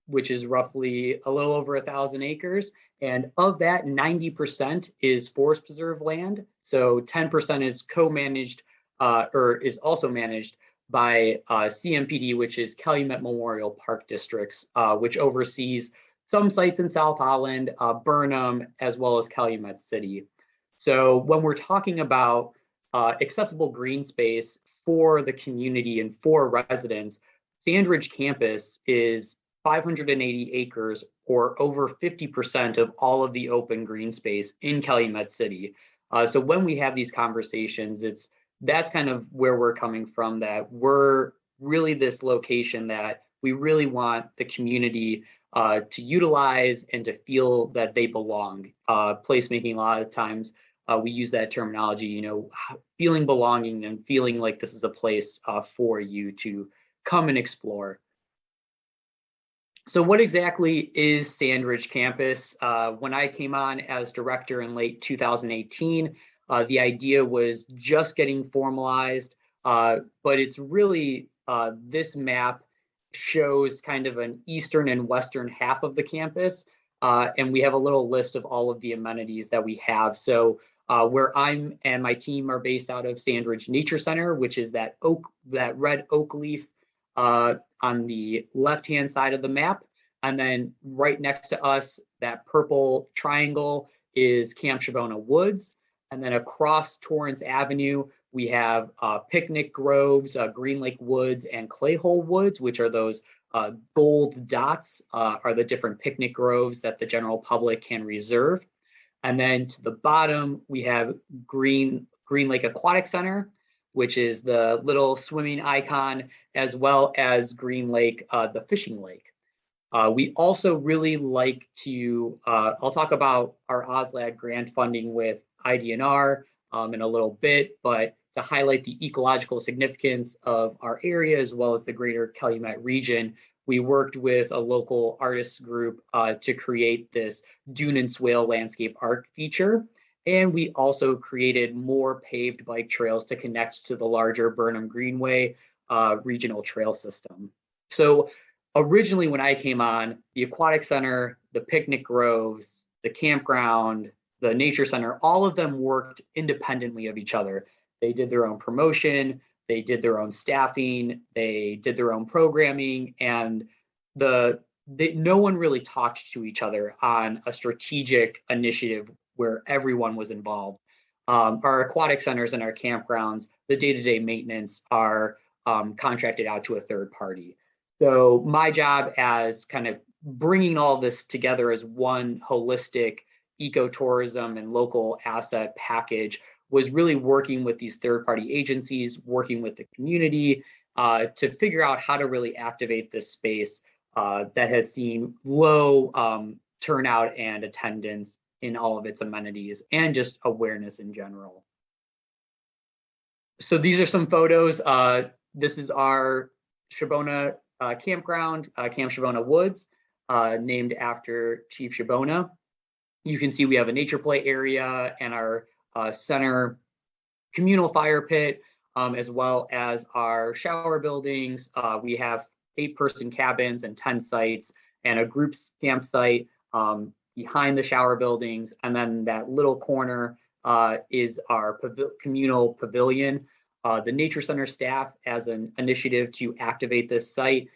which is roughly a little over 1,000 acres. And of that, 90% is forest preserve land. So 10% is co-managed or is also managed by CMPD, which is Calumet Memorial Park Districts, which oversees some sites in South Holland, Burnham, as well as Calumet City. So when we're talking about accessible green space for the community and for residents, Sandridge campus is 580 acres, or over 50% of all of the open green space in Calumet City. So when we have these conversations, that's kind of where we're coming from, that we're really this location that we really want the community to utilize and to feel that they belong. Placemaking, a lot of times, we use that terminology, feeling belonging and feeling like this is a place for you to come and explore. So what exactly is Sandridge campus? When I came on as director in late 2018, the idea was just getting formalized, but it's really, this map shows kind of an eastern and western half of the campus, and we have a little list of all of the amenities that we have. So where I'm and my team are based out of Sandridge Nature Center, which is that red oak leaf on the left-hand side of the map. And then right next to us, that purple triangle is Camp Shavona Woods. And then across Torrance Avenue, we have Picnic Groves, Green Lake Woods, and Clayhole Woods, which are those gold dots are the different picnic groves that the general public can reserve. And then to the bottom, we have Green Lake Aquatic Center, which is the little swimming icon, as well as Green Lake, the fishing lake. We also really like to, I'll talk about our OSLAD grant funding with IDNR in a little bit, but to highlight the ecological significance of our area as well as the greater Calumet region, we worked with a local artists group to create this dune and swale landscape art feature. And we also created more paved bike trails to connect to the larger Burnham Greenway regional trail system. So originally when I came on, the aquatic center, the picnic groves, the campground, the nature center, all of them worked independently of each other. They did their own promotion, they did their own staffing, they did their own programming, and no one really talked to each other on a strategic initiative where everyone was involved. Our aquatic centers and our campgrounds, the day-to-day maintenance are contracted out to a third party. So my job as kind of bringing all this together as one holistic ecotourism and local asset package was really working with these third-party agencies, working with the community to figure out how to really activate this space that has seen low turnout and attendance in all of its amenities and just awareness in general. So these are some photos. This is our Shavona campground, Camp Shavona Woods, named after Chief Shavona. You can see we have a nature play area and our center communal fire pit, as well as our shower buildings. We have 8-person cabins and 10 sites and a group campsite behind the shower buildings. And then that little corner is our communal pavilion. The Nature Center staff, as an initiative to activate this site,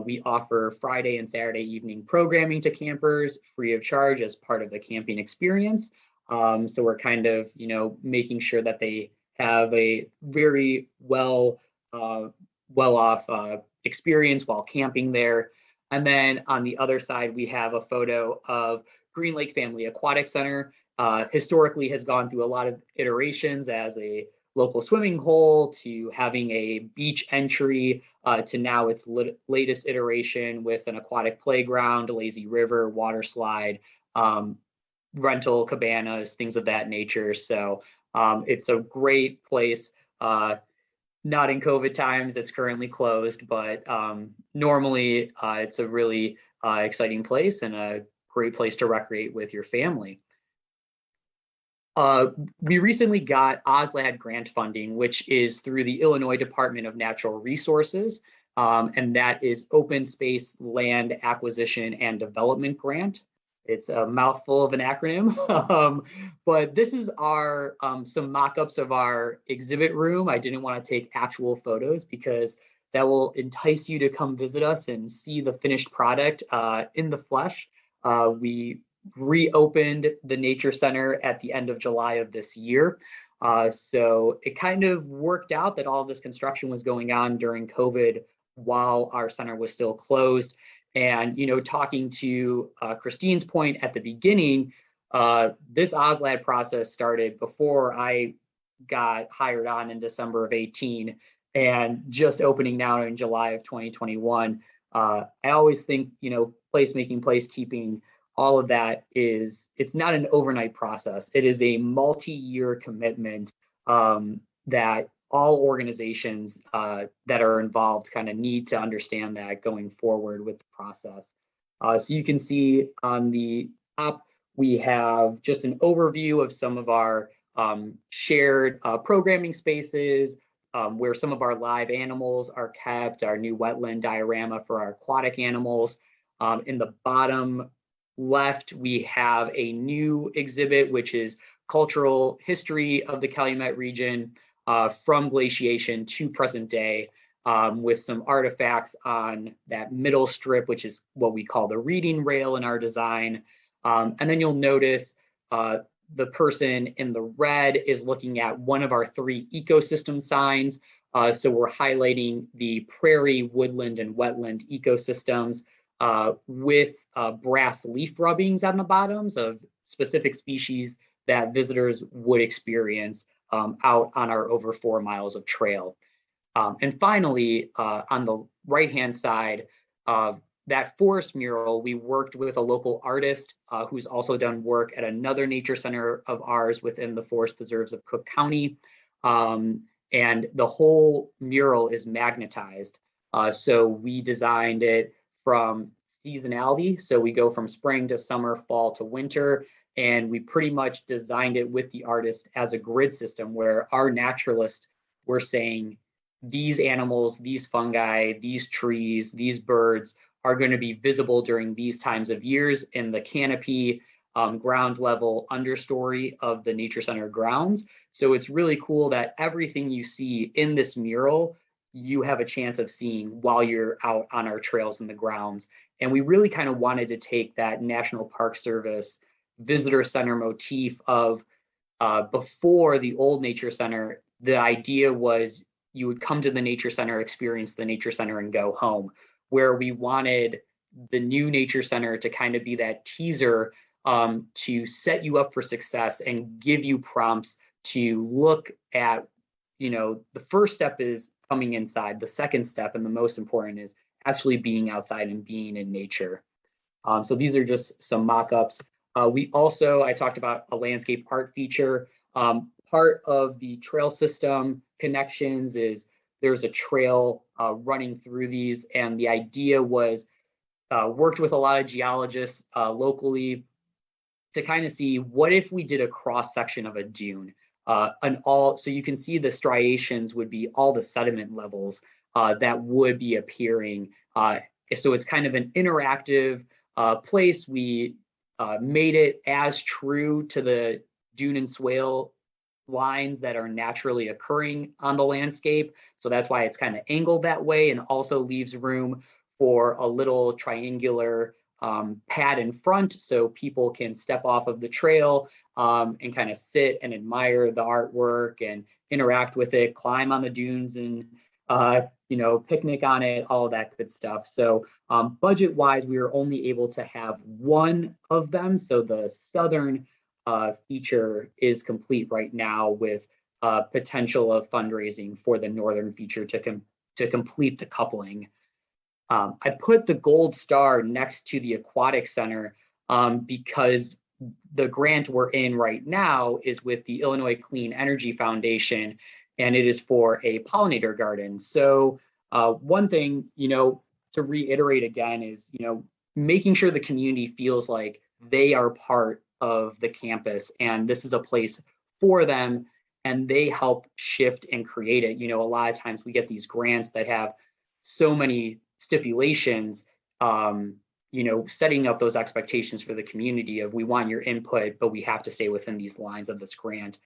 we offer Friday and Saturday evening programming to campers free of charge as part of the camping experience. So we're kind of, making sure that they have a very well-off experience while camping there. And then on the other side, we have a photo of Green Lake Family Aquatic Center. Historically has gone through a lot of iterations as a local swimming hole to having a beach entry to now its latest iteration with an aquatic playground, a lazy river, water slide, rental cabanas, things of that nature. So it's a great place. Not in COVID times, it's currently closed, but normally it's a really exciting place and a great place to recreate with your family. We recently got OSLAD grant funding, which is through the Illinois Department of Natural Resources, and that is Open Space Land Acquisition and Development Grant. It's a mouthful of an acronym, but this is our some mock-ups of our exhibit room. I didn't want to take actual photos because that will entice you to come visit us and see the finished product in the flesh. We reopened the Nature Center at the end of July of this year. So it kind of worked out that all of this construction was going on during COVID while our center was still closed. And, talking to Christine's point at the beginning, this OSLAD process started before I got hired on in December of 18 and just opening now in July of 2021. I always think, placemaking, placekeeping, all of that it's not an overnight process. It is a multi-year commitment that all organizations that are involved kind of need to understand that going forward with the process. So you can see on the top, we have just an overview of some of our shared programming spaces, where some of our live animals are kept, our new wetland diorama for our aquatic animals. In the bottom left, we have a new exhibit, which is cultural history of the Calumet region from glaciation to present day, with some artifacts on that middle strip, which is what we call the reading rail in our design. And then you'll notice the person in the red is looking at one of our 3 ecosystem signs. So we're highlighting the prairie, woodland, and wetland ecosystems with brass leaf rubbings on the bottoms of specific species that visitors would experience out on our over 4 miles of trail. And finally, on the right-hand side of that forest mural, we worked with a local artist who's also done work at another nature center of ours within the forest preserves of Cook County. And the whole mural is magnetized. So we designed it from seasonality. So we go from spring to summer, fall to winter. And we pretty much designed it with the artist as a grid system where our naturalists were saying, these animals, these fungi, these trees, these birds are going to be visible during these times of years in the canopy, ground level understory of the nature center grounds. So it's really cool that everything you see in this mural, you have a chance of seeing while you're out on our trails in the grounds. And we really kind of wanted to take that National Park Service visitor center motif of before the old nature center, the idea was you would come to the nature center, experience the nature center, and go home. Where we wanted the new nature center to kind of be that teaser to set you up for success and give you prompts to look at, the first step is coming inside. The second step, and the most important, is actually being outside and being in nature. So these are just some mock-ups. I talked about a landscape art feature. Part of the trail system connections is there's a trail running through these, and the idea was worked with a lot of geologists locally to kind of see what if we did a cross section of a dune, so you can see the striations would be all the sediment levels that would be appearing. So it's kind of an interactive place. We made it as true to the dune and swale lines that are naturally occurring on the landscape. So that's why it's kind of angled that way, and also leaves room for a little triangular pad in front so people can step off of the trail and kind of sit and admire the artwork and interact with it, climb on the dunes and picnic on it, all of that good stuff. So budget wise, we were only able to have one of them. So the southern feature is complete right now with potential of fundraising for the northern feature to complete the coupling. I put the gold star next to the aquatic center because the grant we're in right now is with the Illinois Clean Energy Foundation, and it is for a pollinator garden. So one thing, to reiterate again is, making sure the community feels like they are part of the campus and this is a place for them and they help shift and create it. A lot of times we get these grants that have so many stipulations, setting up those expectations for the community of we want your input, but we have to stay within these lines of this grant.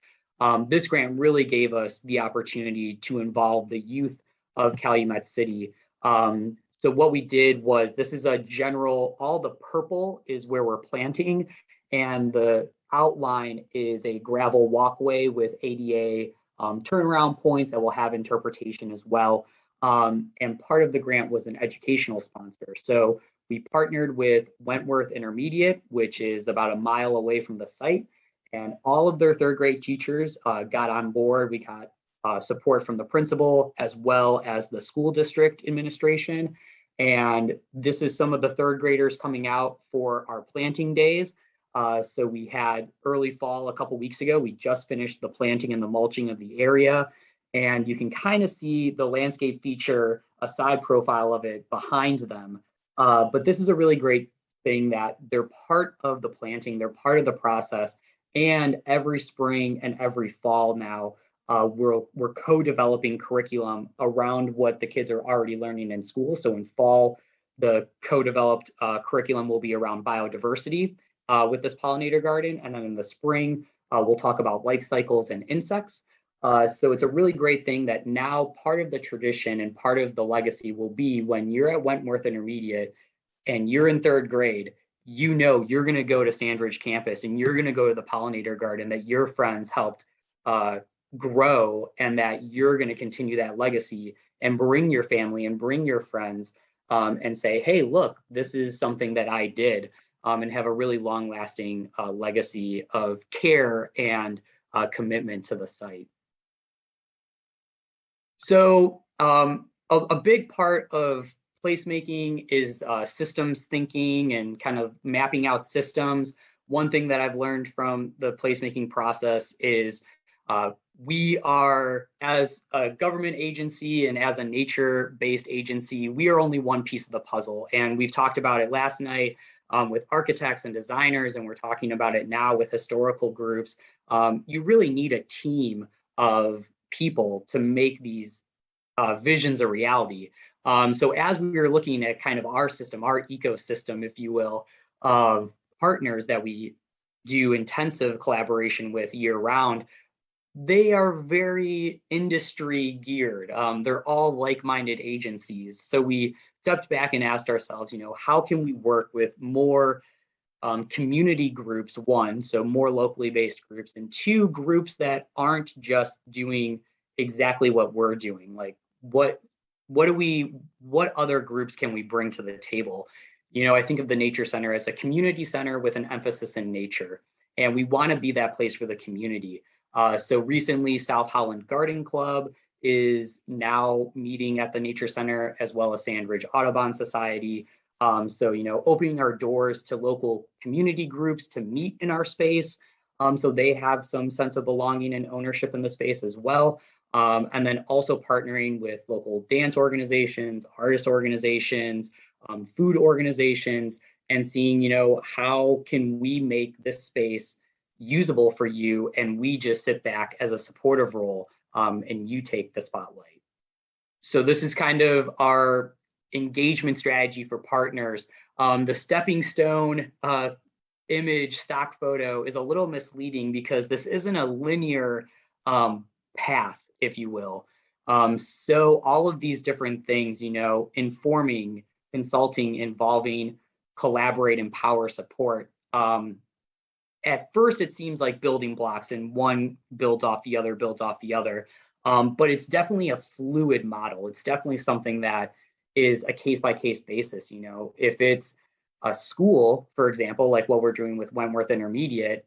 This grant really gave us the opportunity to involve the youth of Calumet City. So what we did was, this is a general, all the purple is where we're planting, and the outline is a gravel walkway with ADA turnaround points that will have interpretation as well. And part of the grant was an educational sponsor. So we partnered with Wentworth Intermediate, which is about a mile away from the site, and all of their third grade teachers got on board. We got support from the principal as well as the school district administration. And this is some of the third graders coming out for our planting days. So we had early fall a couple weeks ago. We just finished the planting and the mulching of the area. And you can kind of see the landscape feature, a side profile of it behind them. But this is a really great thing that they're part of the planting, they're part of the process. And every spring and every fall now, we're co-developing curriculum around what the kids are already learning in school. So in fall, the co-developed curriculum will be around biodiversity with this pollinator garden. And then in the spring, we'll talk about life cycles and insects. So it's a really great thing that now part of the tradition and part of the legacy will be when you're at Wentworth Intermediate and you're in third grade, you know you're going to go to Sandridge campus and you're going to go to the pollinator garden that your friends helped grow, and that you're going to continue that legacy and bring your family and bring your friends and say, hey, look, this is something that I did, and have a really long lasting legacy of care and commitment to the site. So a big part of placemaking is systems thinking and kind of mapping out systems. One thing that I've learned from the placemaking process is we are, as a government agency and as a nature-based agency, we are only one piece of the puzzle. And we've talked about it last night with architects and designers, and we're talking about it now with historical groups. You really need a team of people to make these visions a reality. So as we were looking at kind of our system, our ecosystem, if you will, of partners that we do intensive collaboration with year round, they are very industry geared. They're all like-minded agencies. So we stepped back and asked ourselves, how can we work with more community groups, one, so more locally based groups, and two, groups that aren't just doing exactly what we're doing. Like what other groups can we bring to the table? I think of the Nature Center as a community center with an emphasis in nature, and we want to be that place for the community. So recently, South Holland Garden Club is now meeting at the Nature Center, as well as Sandridge Audubon Society. So, opening our doors to local community groups to meet in our space, so they have some sense of belonging and ownership in the space as well. And then also partnering with local dance organizations, artist organizations, food organizations, and seeing, how can we make this space usable for you, and we just sit back as a supportive role, and you take the spotlight. So this is kind of our engagement strategy for partners. The stepping stone image stock photo is a little misleading because this isn't a linear path, if you will. So all of these different things, informing, consulting, involving, collaborate, empower, support. At first, it seems like building blocks and one builds off the other, but it's definitely a fluid model. It's definitely something that is a case-by-case basis. If it's a school, for example, like what we're doing with Wentworth Intermediate,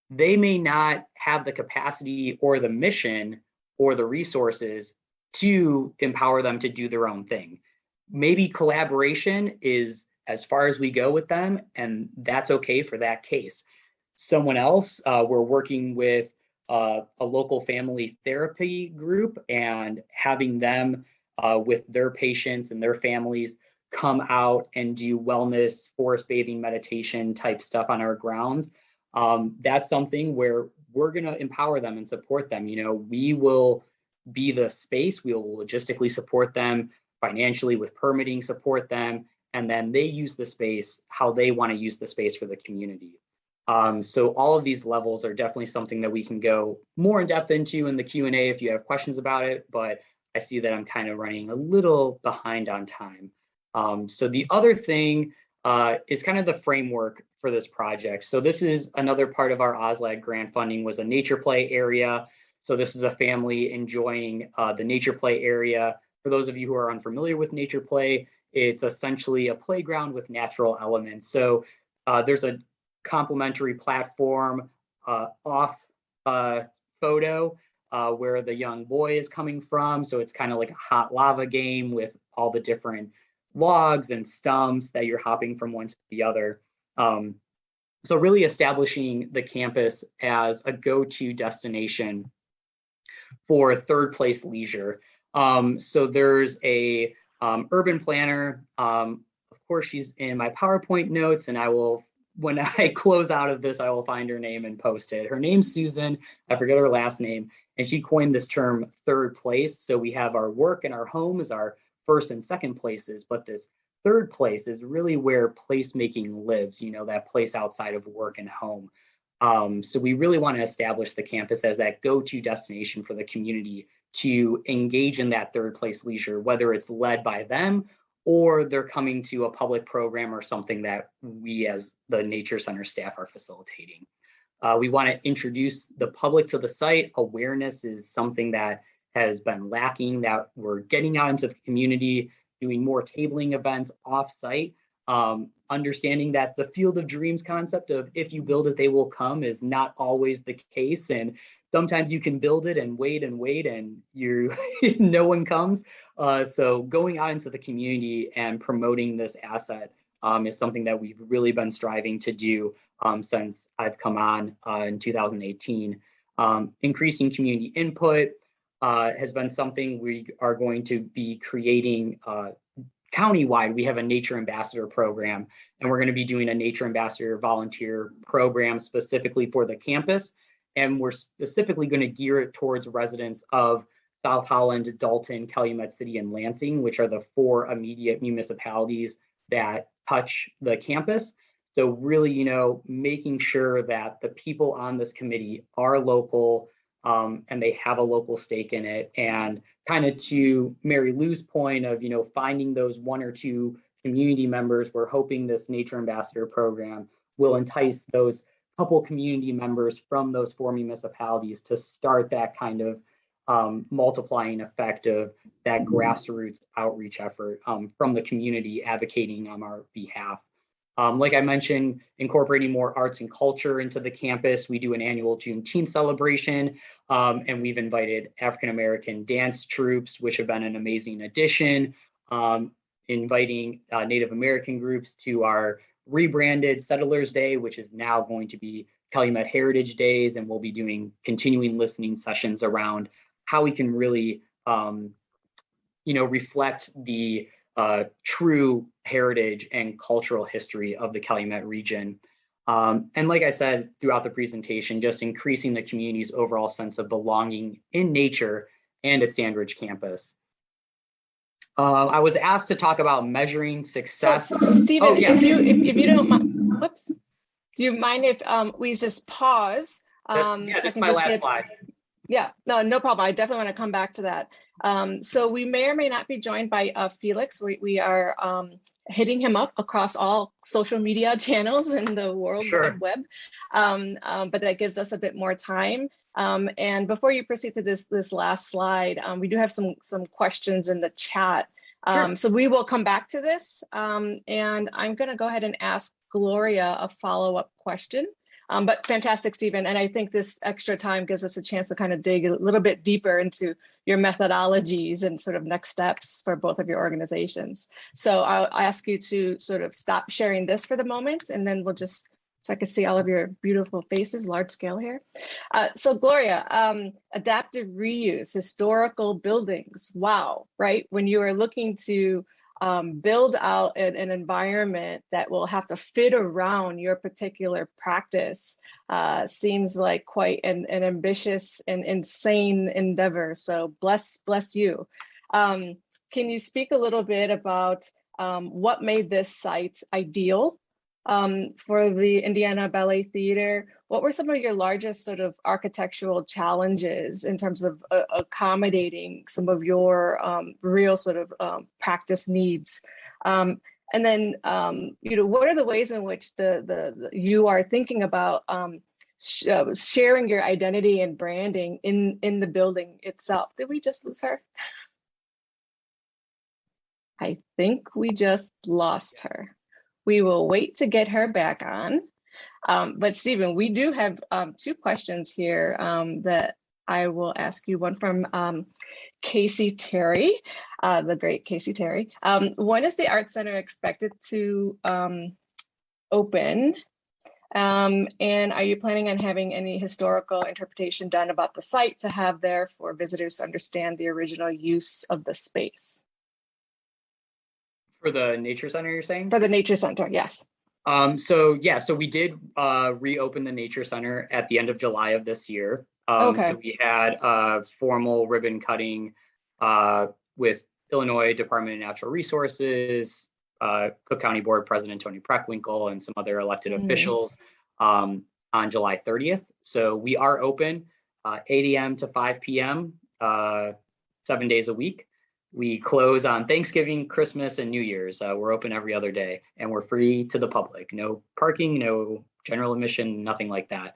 they may not have the capacity or the mission or the resources to empower them to do their own thing. Maybe collaboration is as far as we go with them, and that's okay for that case. Someone else, we're working with a local family therapy group and having them with their patients and their families come out and do wellness, forest bathing, meditation type stuff on our grounds. That's something where we're going to empower them and support them. We will be the space, we will logistically support them, financially with permitting, support them, and then they use the space how they want to use the space for the community. So all of these levels are definitely something that we can go more in depth into in the Q&A if you have questions about it, but I see that I'm kind of running a little behind on time. So the other thing is kind of the framework for this project. So this is another part of our OSLAD grant funding, was a nature play area. So this is a family enjoying the nature play area. For those of you who are unfamiliar with nature play, it's essentially a playground with natural elements. So there's a complementary platform off photo where the young boy is coming from. So it's kind of like a hot lava game with all the different logs and stumps that you're hopping from one to the other. So really establishing the campus as a go-to destination for third place leisure. So there's a urban planner. Of course, she's in my PowerPoint notes, and I will, when I close out of this, I will find her name and post it. Her name's Susan. I forget her last name. And she coined this term third place. So we have our work and our home as our first and second places, but this third place is really where placemaking lives, that place outside of work and home. So we really want to establish the campus as that go-to destination for the community to engage in that third place leisure, whether it's led by them or they're coming to a public program or something that we as the Nature Center staff are facilitating. We want to introduce the public to the site. Awareness is something that has been lacking, that we're getting out into the community, doing more tabling events off-site, understanding that the field of dreams concept of if you build it, they will come is not always the case. And sometimes you can build it and wait and you no one comes. So going out into the community and promoting this asset is something that we've really been striving to do since I've come on in 2018. Increasing community input has been something we are going to be creating countywide. We have a nature ambassador program, and we're going to be doing a nature ambassador volunteer program specifically for the campus. And we're specifically going to gear it towards residents of South Holland, Dalton, Calumet City, and Lansing, which are the 4 immediate municipalities that touch the campus. So really, you know, making sure that the people on this committee are local and they have a local stake in it. And kind of to Mary Lou's point of, you know, finding those 1 or 2 community members, we're hoping this Nature Ambassador program will entice those couple community members from those 4 municipalities to start that kind of multiplying effect of that grassroots outreach effort from the community advocating on our behalf. Like I mentioned, incorporating more arts and culture into the campus. We do an annual Juneteenth celebration, and we've invited African-American dance troupes, which have been an amazing addition, inviting Native American groups to our rebranded Settlers Day, which is now going to be Calumet Heritage Days, and we'll be doing continuing listening sessions around how we can really, you know, reflect the true heritage and cultural history of the Calumet region. And like I said throughout the presentation, just increasing the community's overall sense of belonging in nature and at Sandridge campus. I was asked to talk about measuring success. So, Stephen, oh, yeah. if you don't mind, whoops, do you mind if we just pause? Just my last slide. Yeah, no problem. I definitely want to come back to that. So we may or may not be joined by Felix. We are hitting him up across all social media channels in the World Wide Web, but that gives us a bit more time. And before you proceed to this last slide, we do have some questions in the chat. So we will come back to this. And I'm going to go ahead and ask Gloria a follow-up question. But fantastic, Stephen. And I think this extra time gives us a chance to kind of dig a little bit deeper into your methodologies and sort of next steps for both of your organizations. So I'll ask you to sort of stop sharing this for the moment, and then we'll just, so I can see all of your beautiful faces, large scale here. So Gloria, adaptive reuse, historical buildings, wow, right? When you are looking to build out an environment that will have to fit around your particular practice seems like quite an ambitious and insane endeavor. So bless you. Can you speak a little bit about what made this site ideal for the Indiana Ballet Theater? What were some of your largest sort of architectural challenges in terms of accommodating some of your real sort of practice needs? And then, you know, what are the ways in which you are thinking about sharing your identity and branding in the building itself? Did we just lose her? I think we just lost her. We will wait to get her back on. But Stephen, we do have 2 questions here that I will ask you. One from Casey Terry, the great Casey Terry. When is the Art Center expected to open? And are you planning on having any historical interpretation done about the site to have there for visitors to understand the original use of the space? For the Nature Center, you're saying? For the Nature Center, yes. So we did reopen the Nature Center at the end of July of this year. Okay. So we had a formal ribbon cutting with Illinois Department of Natural Resources, Cook County Board President Tony Preckwinkle, and some other elected officials on July 30th. So we are open 8 a.m. to 5 p.m. 7 days a week. We close on Thanksgiving, Christmas, and New Year's. We're open every other day, and we're free to the public. No parking, no general admission, nothing like that.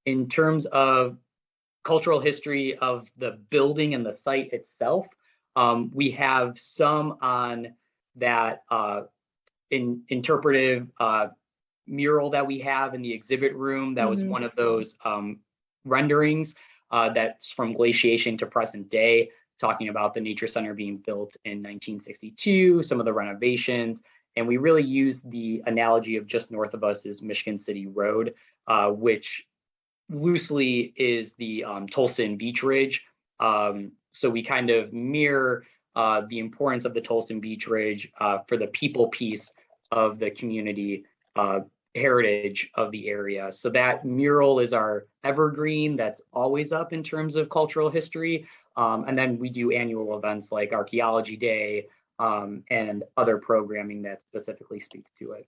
In terms of cultural history of the building and the site itself, we have some on that interpretive mural that we have in the exhibit room. That was one of those renderings that's from glaciation to present day, talking about the Nature Center being built in 1962, some of the renovations. And we really use the analogy of just north of us is Michigan City Road, which loosely is the Tolson Beach Ridge. So we kind of mirror the importance of the Tolson Beach Ridge for the people piece of the community heritage of the area. So that mural is our evergreen that's always up in terms of cultural history. And then we do annual events like Archaeology Day and other programming that specifically speaks to it.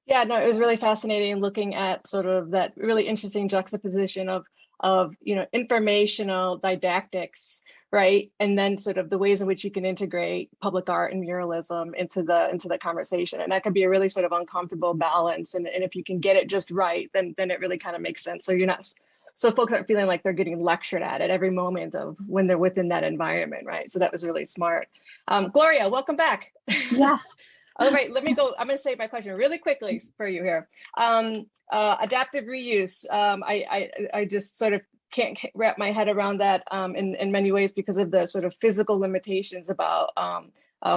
Yeah, no, it was really fascinating looking at sort of that really interesting juxtaposition of informational didactics, right? And then sort of the ways in which you can integrate public art and muralism into the conversation. And that could be a really sort of uncomfortable balance. And if you can get it just right, then it really kind of makes sense. So folks aren't feeling like they're getting lectured at every moment of when they're within that environment, right? So that was really smart. Gloria, welcome back. Yes. All right, let me go. I'm going to save my question really quickly for you here. Adaptive reuse. I just sort of can't wrap my head around that in many ways because of the sort of physical limitations about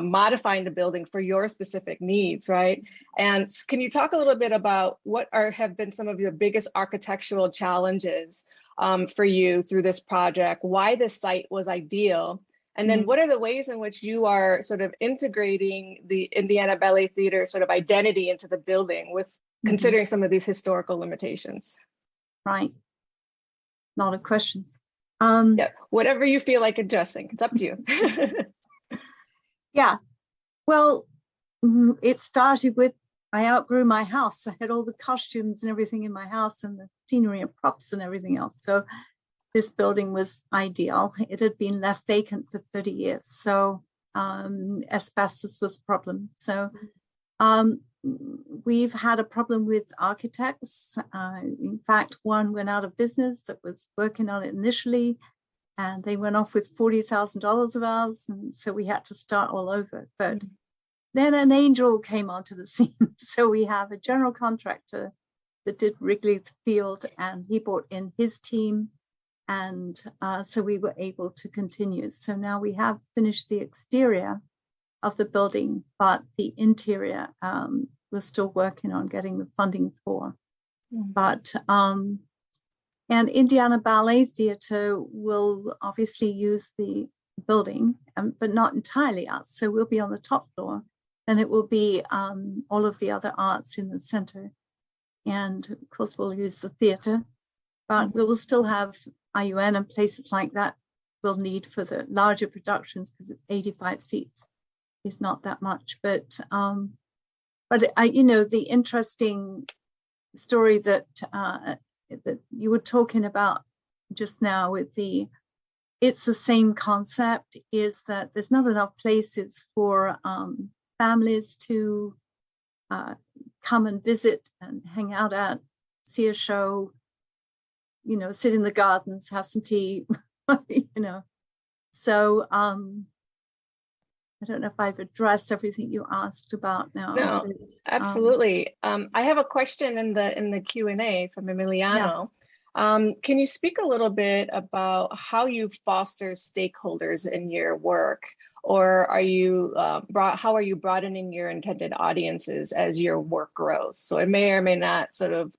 modifying the building for your specific needs, right? And can you talk a little bit about what have been some of your biggest architectural challenges for you through this project, why this site was ideal? And then what are the ways in which you are sort of integrating the Indiana Ballet Theater sort of identity into the building with considering some of these historical limitations? Right. A lot of questions. Yeah, whatever you feel like addressing, it's up to you. Yeah. Well, it started with, I outgrew my house. I had all the costumes and everything in my house and the scenery and props and everything else. So this building was ideal. It had been left vacant for 30 years. So asbestos was a problem. So we've had a problem with architects. In fact, one went out of business that was working on it initially, and they went off with $40,000 of ours. And so we had to start all over. But then an angel came onto the scene. So we have a general contractor that did Wrigley Field, and he brought in his team. And so we were able to continue. So now we have finished the exterior of the building, but the interior we're still working on getting the funding for. But and Indiana Ballet Theater will obviously use the building, but not entirely us. So we'll be on the top floor, and it will be all of the other arts in the center. And of course, we'll use the theater, but we will still have IUN and places like that we'll need for the larger productions because it's 85 seats. It's not that much, but the interesting story that you were talking about just now with it's the same concept, is that there's not enough places for families to come and visit and hang out at, see a show, sit in the gardens, have some tea, So I don't know if I've addressed everything you asked about now. No, but, absolutely. I have a question in the Q&A from Emiliano. Yeah. Can you speak a little bit about how you foster stakeholders in your work, or are you how are you broadening your intended audiences as your work grows? So it may or may not sort of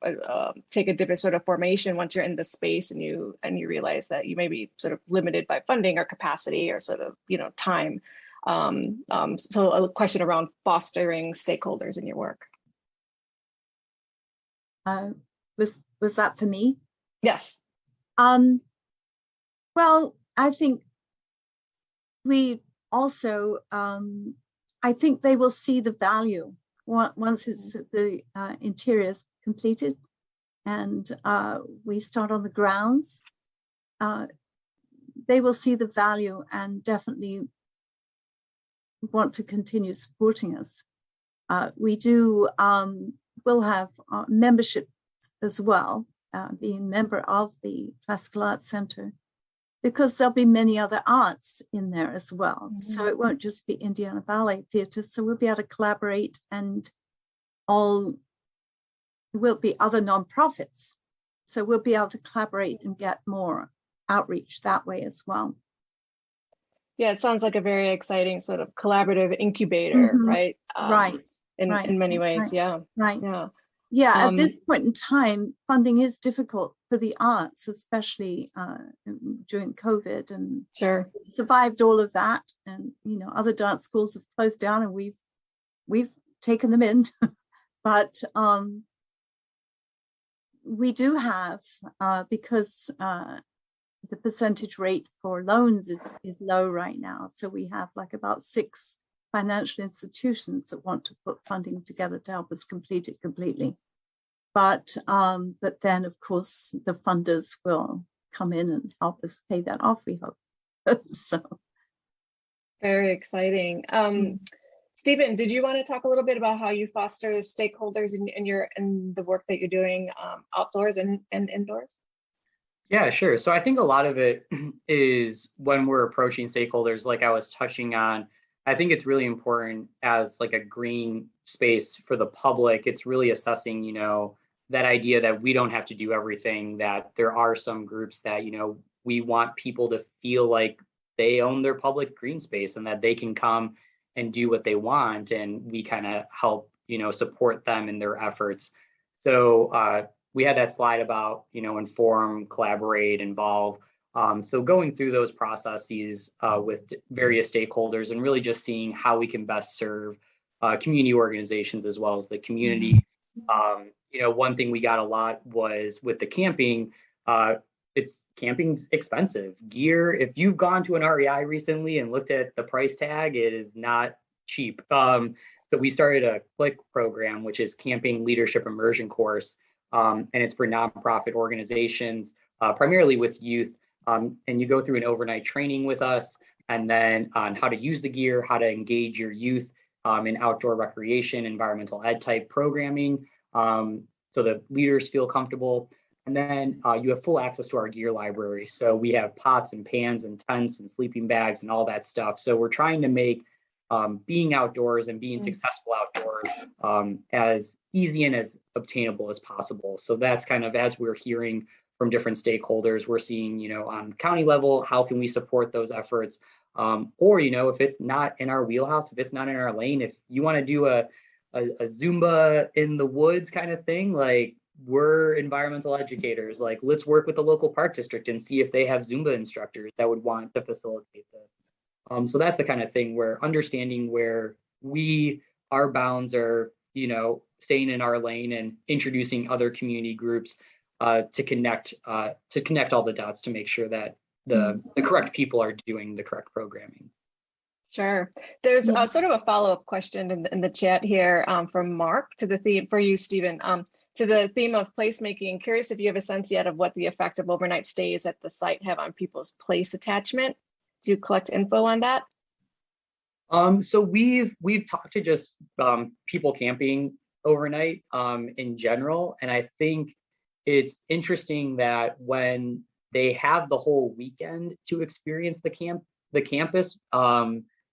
take a different sort of formation once you're in the space and you realize that you may be sort of limited by funding or capacity or sort of time. So a question around fostering stakeholders in your work. Was that for me? Yes. Well, I think we also, I think they will see the value once it's the interior is completed and we start on the grounds. they will see the value and definitely want to continue supporting us. We do, we'll have membership as well, being a member of the Classical Arts Center, because there'll be many other arts in there as well. So it won't just be Indiana Ballet Theatre. So we'll be able to collaborate, and will be other nonprofits. So we'll be able to collaborate and get more outreach that way as well. Yeah, it sounds like a very exciting sort of collaborative incubator, right? In many ways, yeah. Yeah, at this point in time, funding is difficult for the arts, especially during COVID, and survived all of that. And other dance schools have closed down, and we've taken them in. But we do have, because the percentage rate for loans is low right now. So we have like about 6 financial institutions that want to put funding together to help us complete it completely. But then, of course, the funders will come in and help us pay that off, we hope. So very exciting. Stephen, did you want to talk a little bit about how you foster stakeholders in the work that you're doing outdoors and indoors? Yeah, sure. So I think a lot of it is when we're approaching stakeholders, like I was touching on, I think it's really important as like a green space for the public. It's really assessing, that idea that we don't have to do everything, that there are some groups that, we want people to feel like they own their public green space and that they can come and do what they want. And we kind of help, support them in their efforts. So we had that slide about, inform, collaborate, involve. So going through those processes with various stakeholders and really just seeing how we can best serve community organizations as well as the community. One thing we got a lot was with the camping, camping's expensive. Gear, if you've gone to an REI recently and looked at the price tag, it is not cheap. So we started a CLICK program, which is Camping Leadership Immersion course. And it's for nonprofit organizations, primarily with youth. And you go through an overnight training with us, and then on how to use the gear, how to engage your youth in outdoor recreation, environmental ed type programming, so the leaders feel comfortable. And then you have full access to our gear library. So we have pots and pans and tents and sleeping bags and all that stuff. So we're trying to make being outdoors and being successful outdoors as easy and as obtainable as possible. So that's kind of, as we're hearing from different stakeholders, we're seeing, on county level, how can we support those efforts? Or, if it's not in our wheelhouse, if it's not in our lane, if you want to do a Zumba in the woods kind of thing, like, we're environmental educators, like, let's work with the local park district and see if they have Zumba instructors that would want to facilitate this. So that's the kind of thing where understanding where our bounds are, staying in our lane and introducing other community groups to connect all the dots to make sure that the correct people are doing the correct programming. Sure. There's sort of a follow-up question in the chat here from Mark to the theme for you, Stephen, to the theme of placemaking. Curious if you have a sense yet of what the effect of overnight stays at the site have on people's place attachment. Do you collect info on that? So we've talked to just people camping overnight in general, and I think it's interesting that when they have the whole weekend to experience the campus,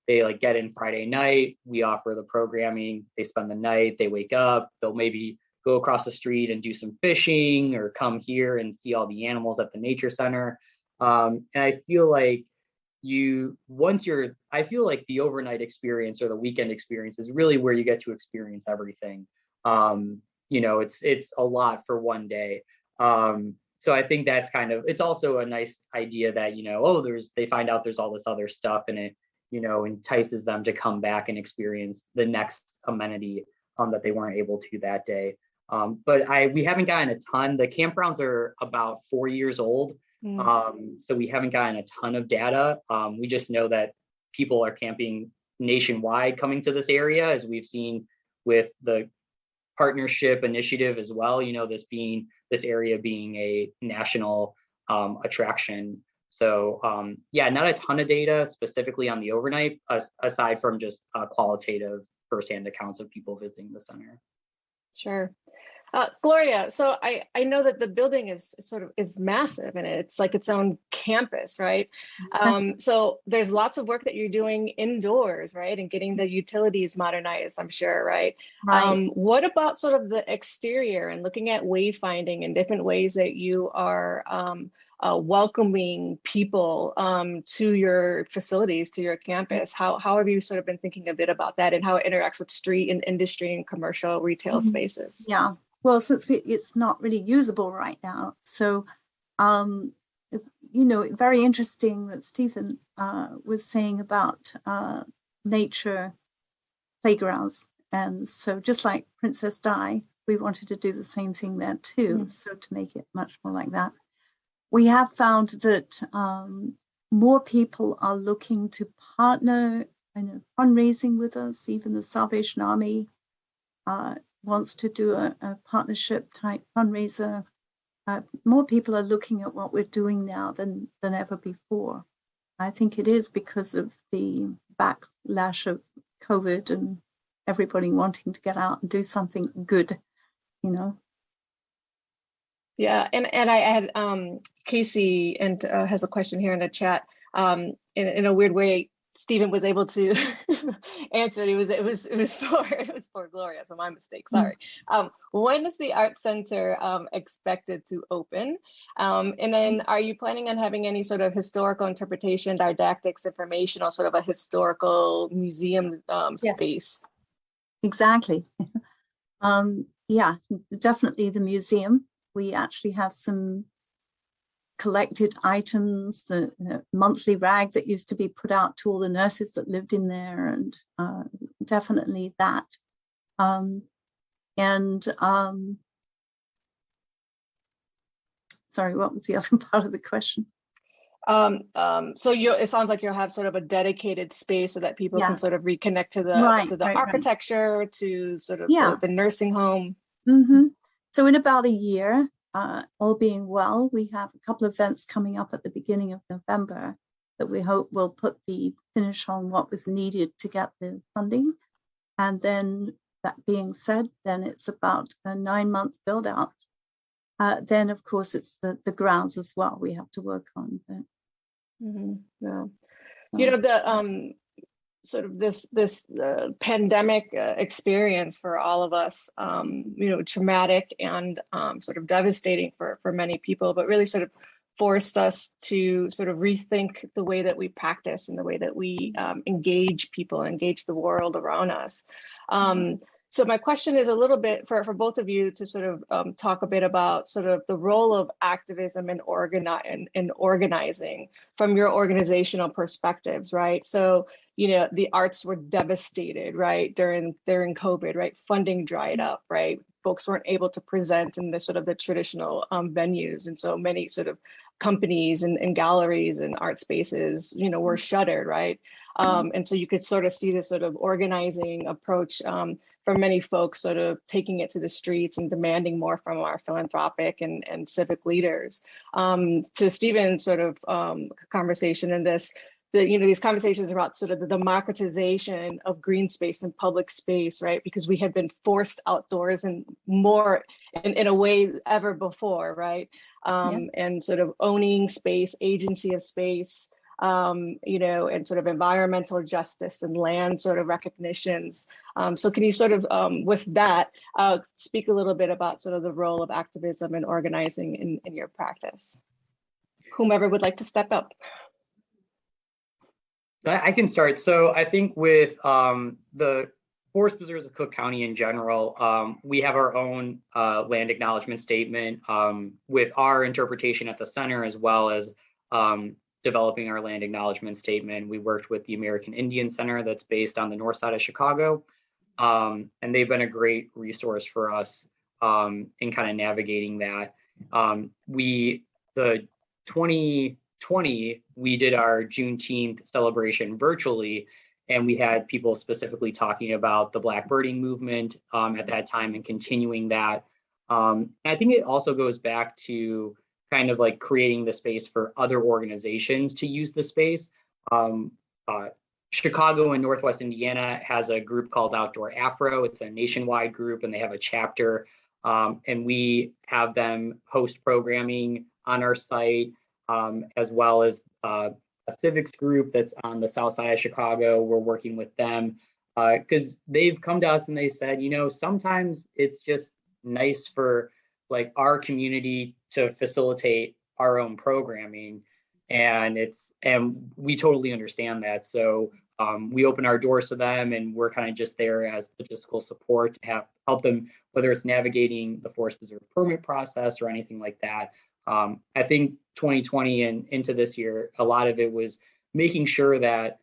they like get in Friday night, we offer the programming, they spend the night, they wake up, they'll maybe go across the street and do some fishing or come here and see all the animals at the nature center. And I feel like I feel like the overnight experience or the weekend experience is really where you get to experience everything. It's a lot for one day. So I think that's it's also a nice idea that, they find out there's all this other stuff, and it, entices them to come back and experience the next amenity that they weren't able to that day. But we haven't gotten a ton. The campgrounds are about 4 years old. So we haven't gotten a ton of data. We just know that people are camping nationwide coming to this area, as we've seen with the partnership initiative as well, this area being a national attraction. So yeah, not a ton of data specifically on the overnight, aside from just qualitative firsthand accounts of people visiting the center. Sure. Gloria, so I know that the building is massive and it's like its own campus, right? So there's lots of work that you're doing indoors, right? And getting the utilities modernized, I'm sure, right? Right. What about sort of the exterior and looking at wayfinding and different ways that you are welcoming people to your facilities, to your campus? How have you sort of been thinking a bit about that and how it interacts with street and industry and commercial retail spaces? Yeah. Well, since it's not really usable right now, so very interesting that Stephen was saying about nature playgrounds, and so just like Princess Di, we wanted to do the same thing there too. So to make it much more like that, we have found that more people are looking to partner in fundraising with us. Even the Salvation Army wants to do a partnership type fundraiser. More people are looking at what we're doing now than ever before. I think it is because of the backlash of COVID and everybody wanting to get out and do something good, Yeah, and I had Casey and has a question here in the chat. In a weird way, Stephen was able to answer it. It was for Gloria, so my mistake. Sorry. When is the Art Center expected to open? And then, are you planning on having any sort of historical interpretation, didactics, informational, sort of a historical museum space? Exactly. Yeah, definitely the museum. We actually have some collected items, the monthly rag that used to be put out to all the nurses that lived in there, and definitely that. Sorry, what was the other part of the question? So it sounds like you'll have sort of a dedicated space so that people can sort of reconnect to the architecture, to sort of the nursing home. So in about a year, all being well, we have a couple of events coming up at the beginning of November that we hope will put the finish on what was needed to get the funding. And then that being said, then it's about a 9 month build out. Then of course it's the grounds as well we have to work on. Yeah. The sort of this pandemic experience for all of us, traumatic and sort of devastating for many people, but really sort of forced us to sort of rethink the way that we practice and the way that we engage people, engage the world around us. So my question is a little bit for both of you to sort of talk a bit about sort of the role of activism and organizing from your organizational perspectives, right? So, the arts were devastated, right, during COVID, right? Funding dried up, right? Folks weren't able to present in the sort of the traditional venues. And so many sort of companies and galleries and art spaces, were shuttered, right? And so you could sort of see this sort of organizing approach for many folks sort of taking it to the streets and demanding more from our philanthropic and civic leaders. To Stephen's sort of conversation in this, these conversations about sort of the democratization of green space and public space, right? Because we have been forced outdoors and more in a way ever before, right? And sort of owning space, agency of space, and sort of environmental justice and land sort of recognitions. So can you sort of, with that, speak a little bit about sort of the role of activism and organizing in your practice? Whomever would like to step up. I can start. So I think with the Forest Preserves of Cook County in general, we have our own land acknowledgement statement with our interpretation at the center, as well as developing our land acknowledgement statement. We worked with the American Indian Center that's based on the north side of Chicago, and they've been a great resource for us in kind of navigating that. The 2020, we did our Juneteenth celebration virtually, and we had people specifically talking about the Black birding movement at that time and continuing that. And I think it also goes back to kind of like creating the space for other organizations to use the space. Chicago and Northwest Indiana has a group called Outdoor Afro. It's a nationwide group, and they have a chapter. And we have them host programming on our site, as well as a civics group that's on the south side of Chicago. We're working with them because they've come to us and they said, you know, sometimes it's just nice for like our community to facilitate our own programming, and we totally understand that. So we open our doors to them, and we're kind of just there as logistical support to help them, whether it's navigating the forest preserve permit process or anything like that. I think 2020 and into this year, a lot of it was making sure that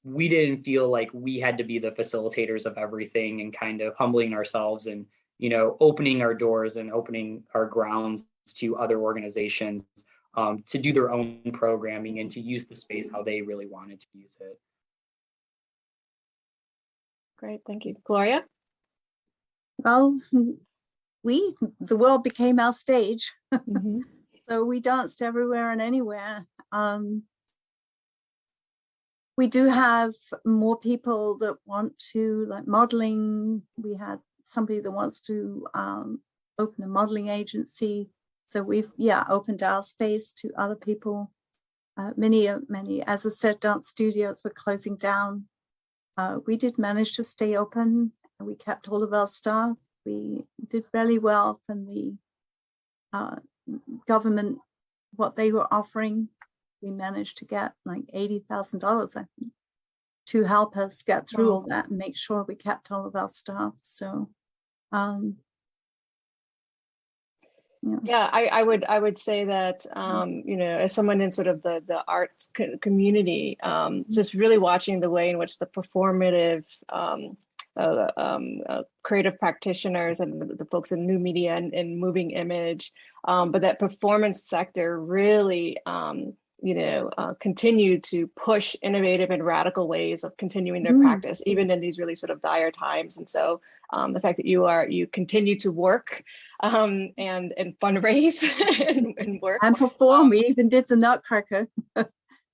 we didn't feel like we had to be the facilitators of everything, and kind of humbling ourselves and, you know, opening our doors and opening our grounds to other organizations to do their own programming and to use the space how they really wanted to use it. Great, thank you. Gloria? Well, the world became our stage. So we danced everywhere and anywhere. We do have more people that want to, like modeling. We had somebody that wants to open a modeling agency. So we've, opened our space to other people. Many, as I said, dance studios were closing down. We did manage to stay open, and we kept all of our staff. We did really well from the government, what they were offering. We managed to get like $80,000, I think, to help us get through all that and make sure we kept all of our staff. So, I would say that, you know, as someone in sort of the arts community, just really watching the way in which the performative creative practitioners and the folks in new media and moving image, but that performance sector really, continue to push innovative and radical ways of continuing their practice, even in these really sort of dire times. And so the fact that you continue to work and fundraise and work and perform. We even did the Nutcracker.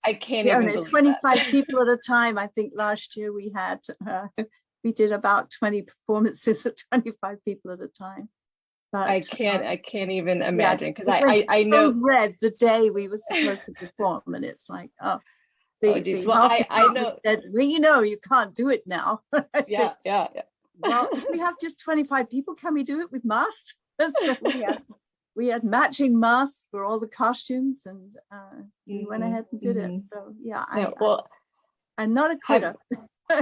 I can't even believe 25 that. people at a time. I think last year we had we did about 20 performances at 25 people at a time. But I can't even imagine, because I know red the day we were supposed to perform, and it's like, the I know. Said, well, you know, you can't do it now. Yeah. Well, if we have just 25 people, can we do it with masks? So we had matching masks for all the costumes, and we went ahead and did it. So I'm not a quitter.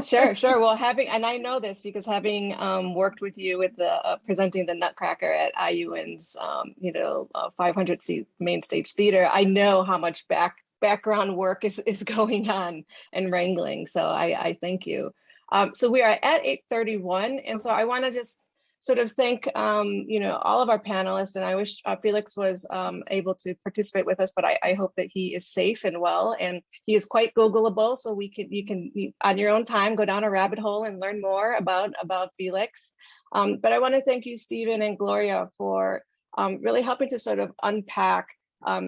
Sure. Well, I know this because having worked with you with the presenting the Nutcracker at IUN's 500-seat main stage theater, I know how much background work is going on and wrangling. So I thank you. So we are at 8:31, and so I want to just sort of thank all of our panelists, and I wish Felix was able to participate with us, but I hope that he is safe and well, and he is quite Googleable, so you can on your own time go down a rabbit hole and learn more about Felix. But I want to thank you, Stephen and Gloria, for really helping to sort of unpack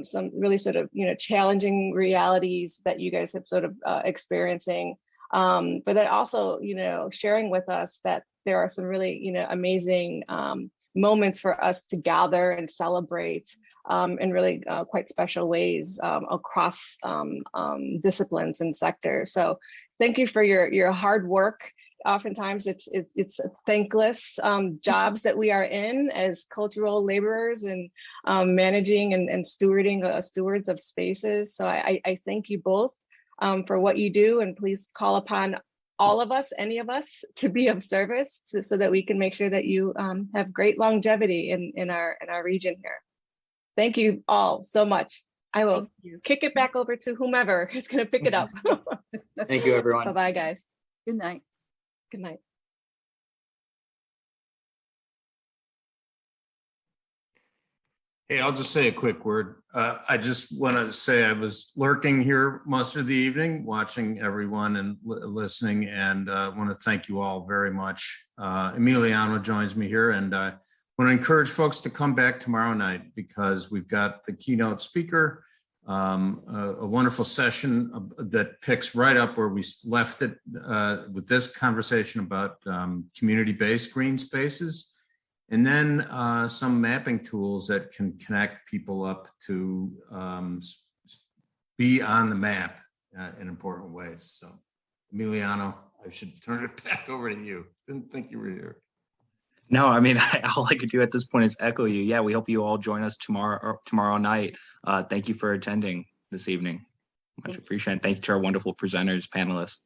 some really sort of challenging realities that you guys have sort of experiencing, but then also sharing with us that there are some really, amazing moments for us to gather and celebrate in really quite special ways across disciplines and sectors. So thank you for your hard work. Oftentimes it's thankless jobs that we are in as cultural laborers and managing and stewarding stewards of spaces. So I thank you both for what you do, and please call upon all of us, any of us, to be of service so that we can make sure that you have great longevity in our region here. Thank you all so much. I will kick it back over to whomever is going to pick it up. Thank you, everyone. Bye-bye, guys. Good night. Good night. Hey, I'll just say a quick word. I just wanted to say I was lurking here most of the evening, watching everyone and listening, and want to thank you all very much. Emiliano joins me here, and want to encourage folks to come back tomorrow night because we've got the keynote speaker, a wonderful session that picks right up where we left it with this conversation about community-based green spaces, and then some mapping tools that can connect people up to be on the map in important ways. So, Emiliano, I should turn it back over to you. Didn't think you were here. No, I mean, all I could do at this point is echo you. Yeah, we hope you all join us tomorrow night. Thank you for attending this evening. Much appreciated. Thank you to our wonderful presenters, panelists.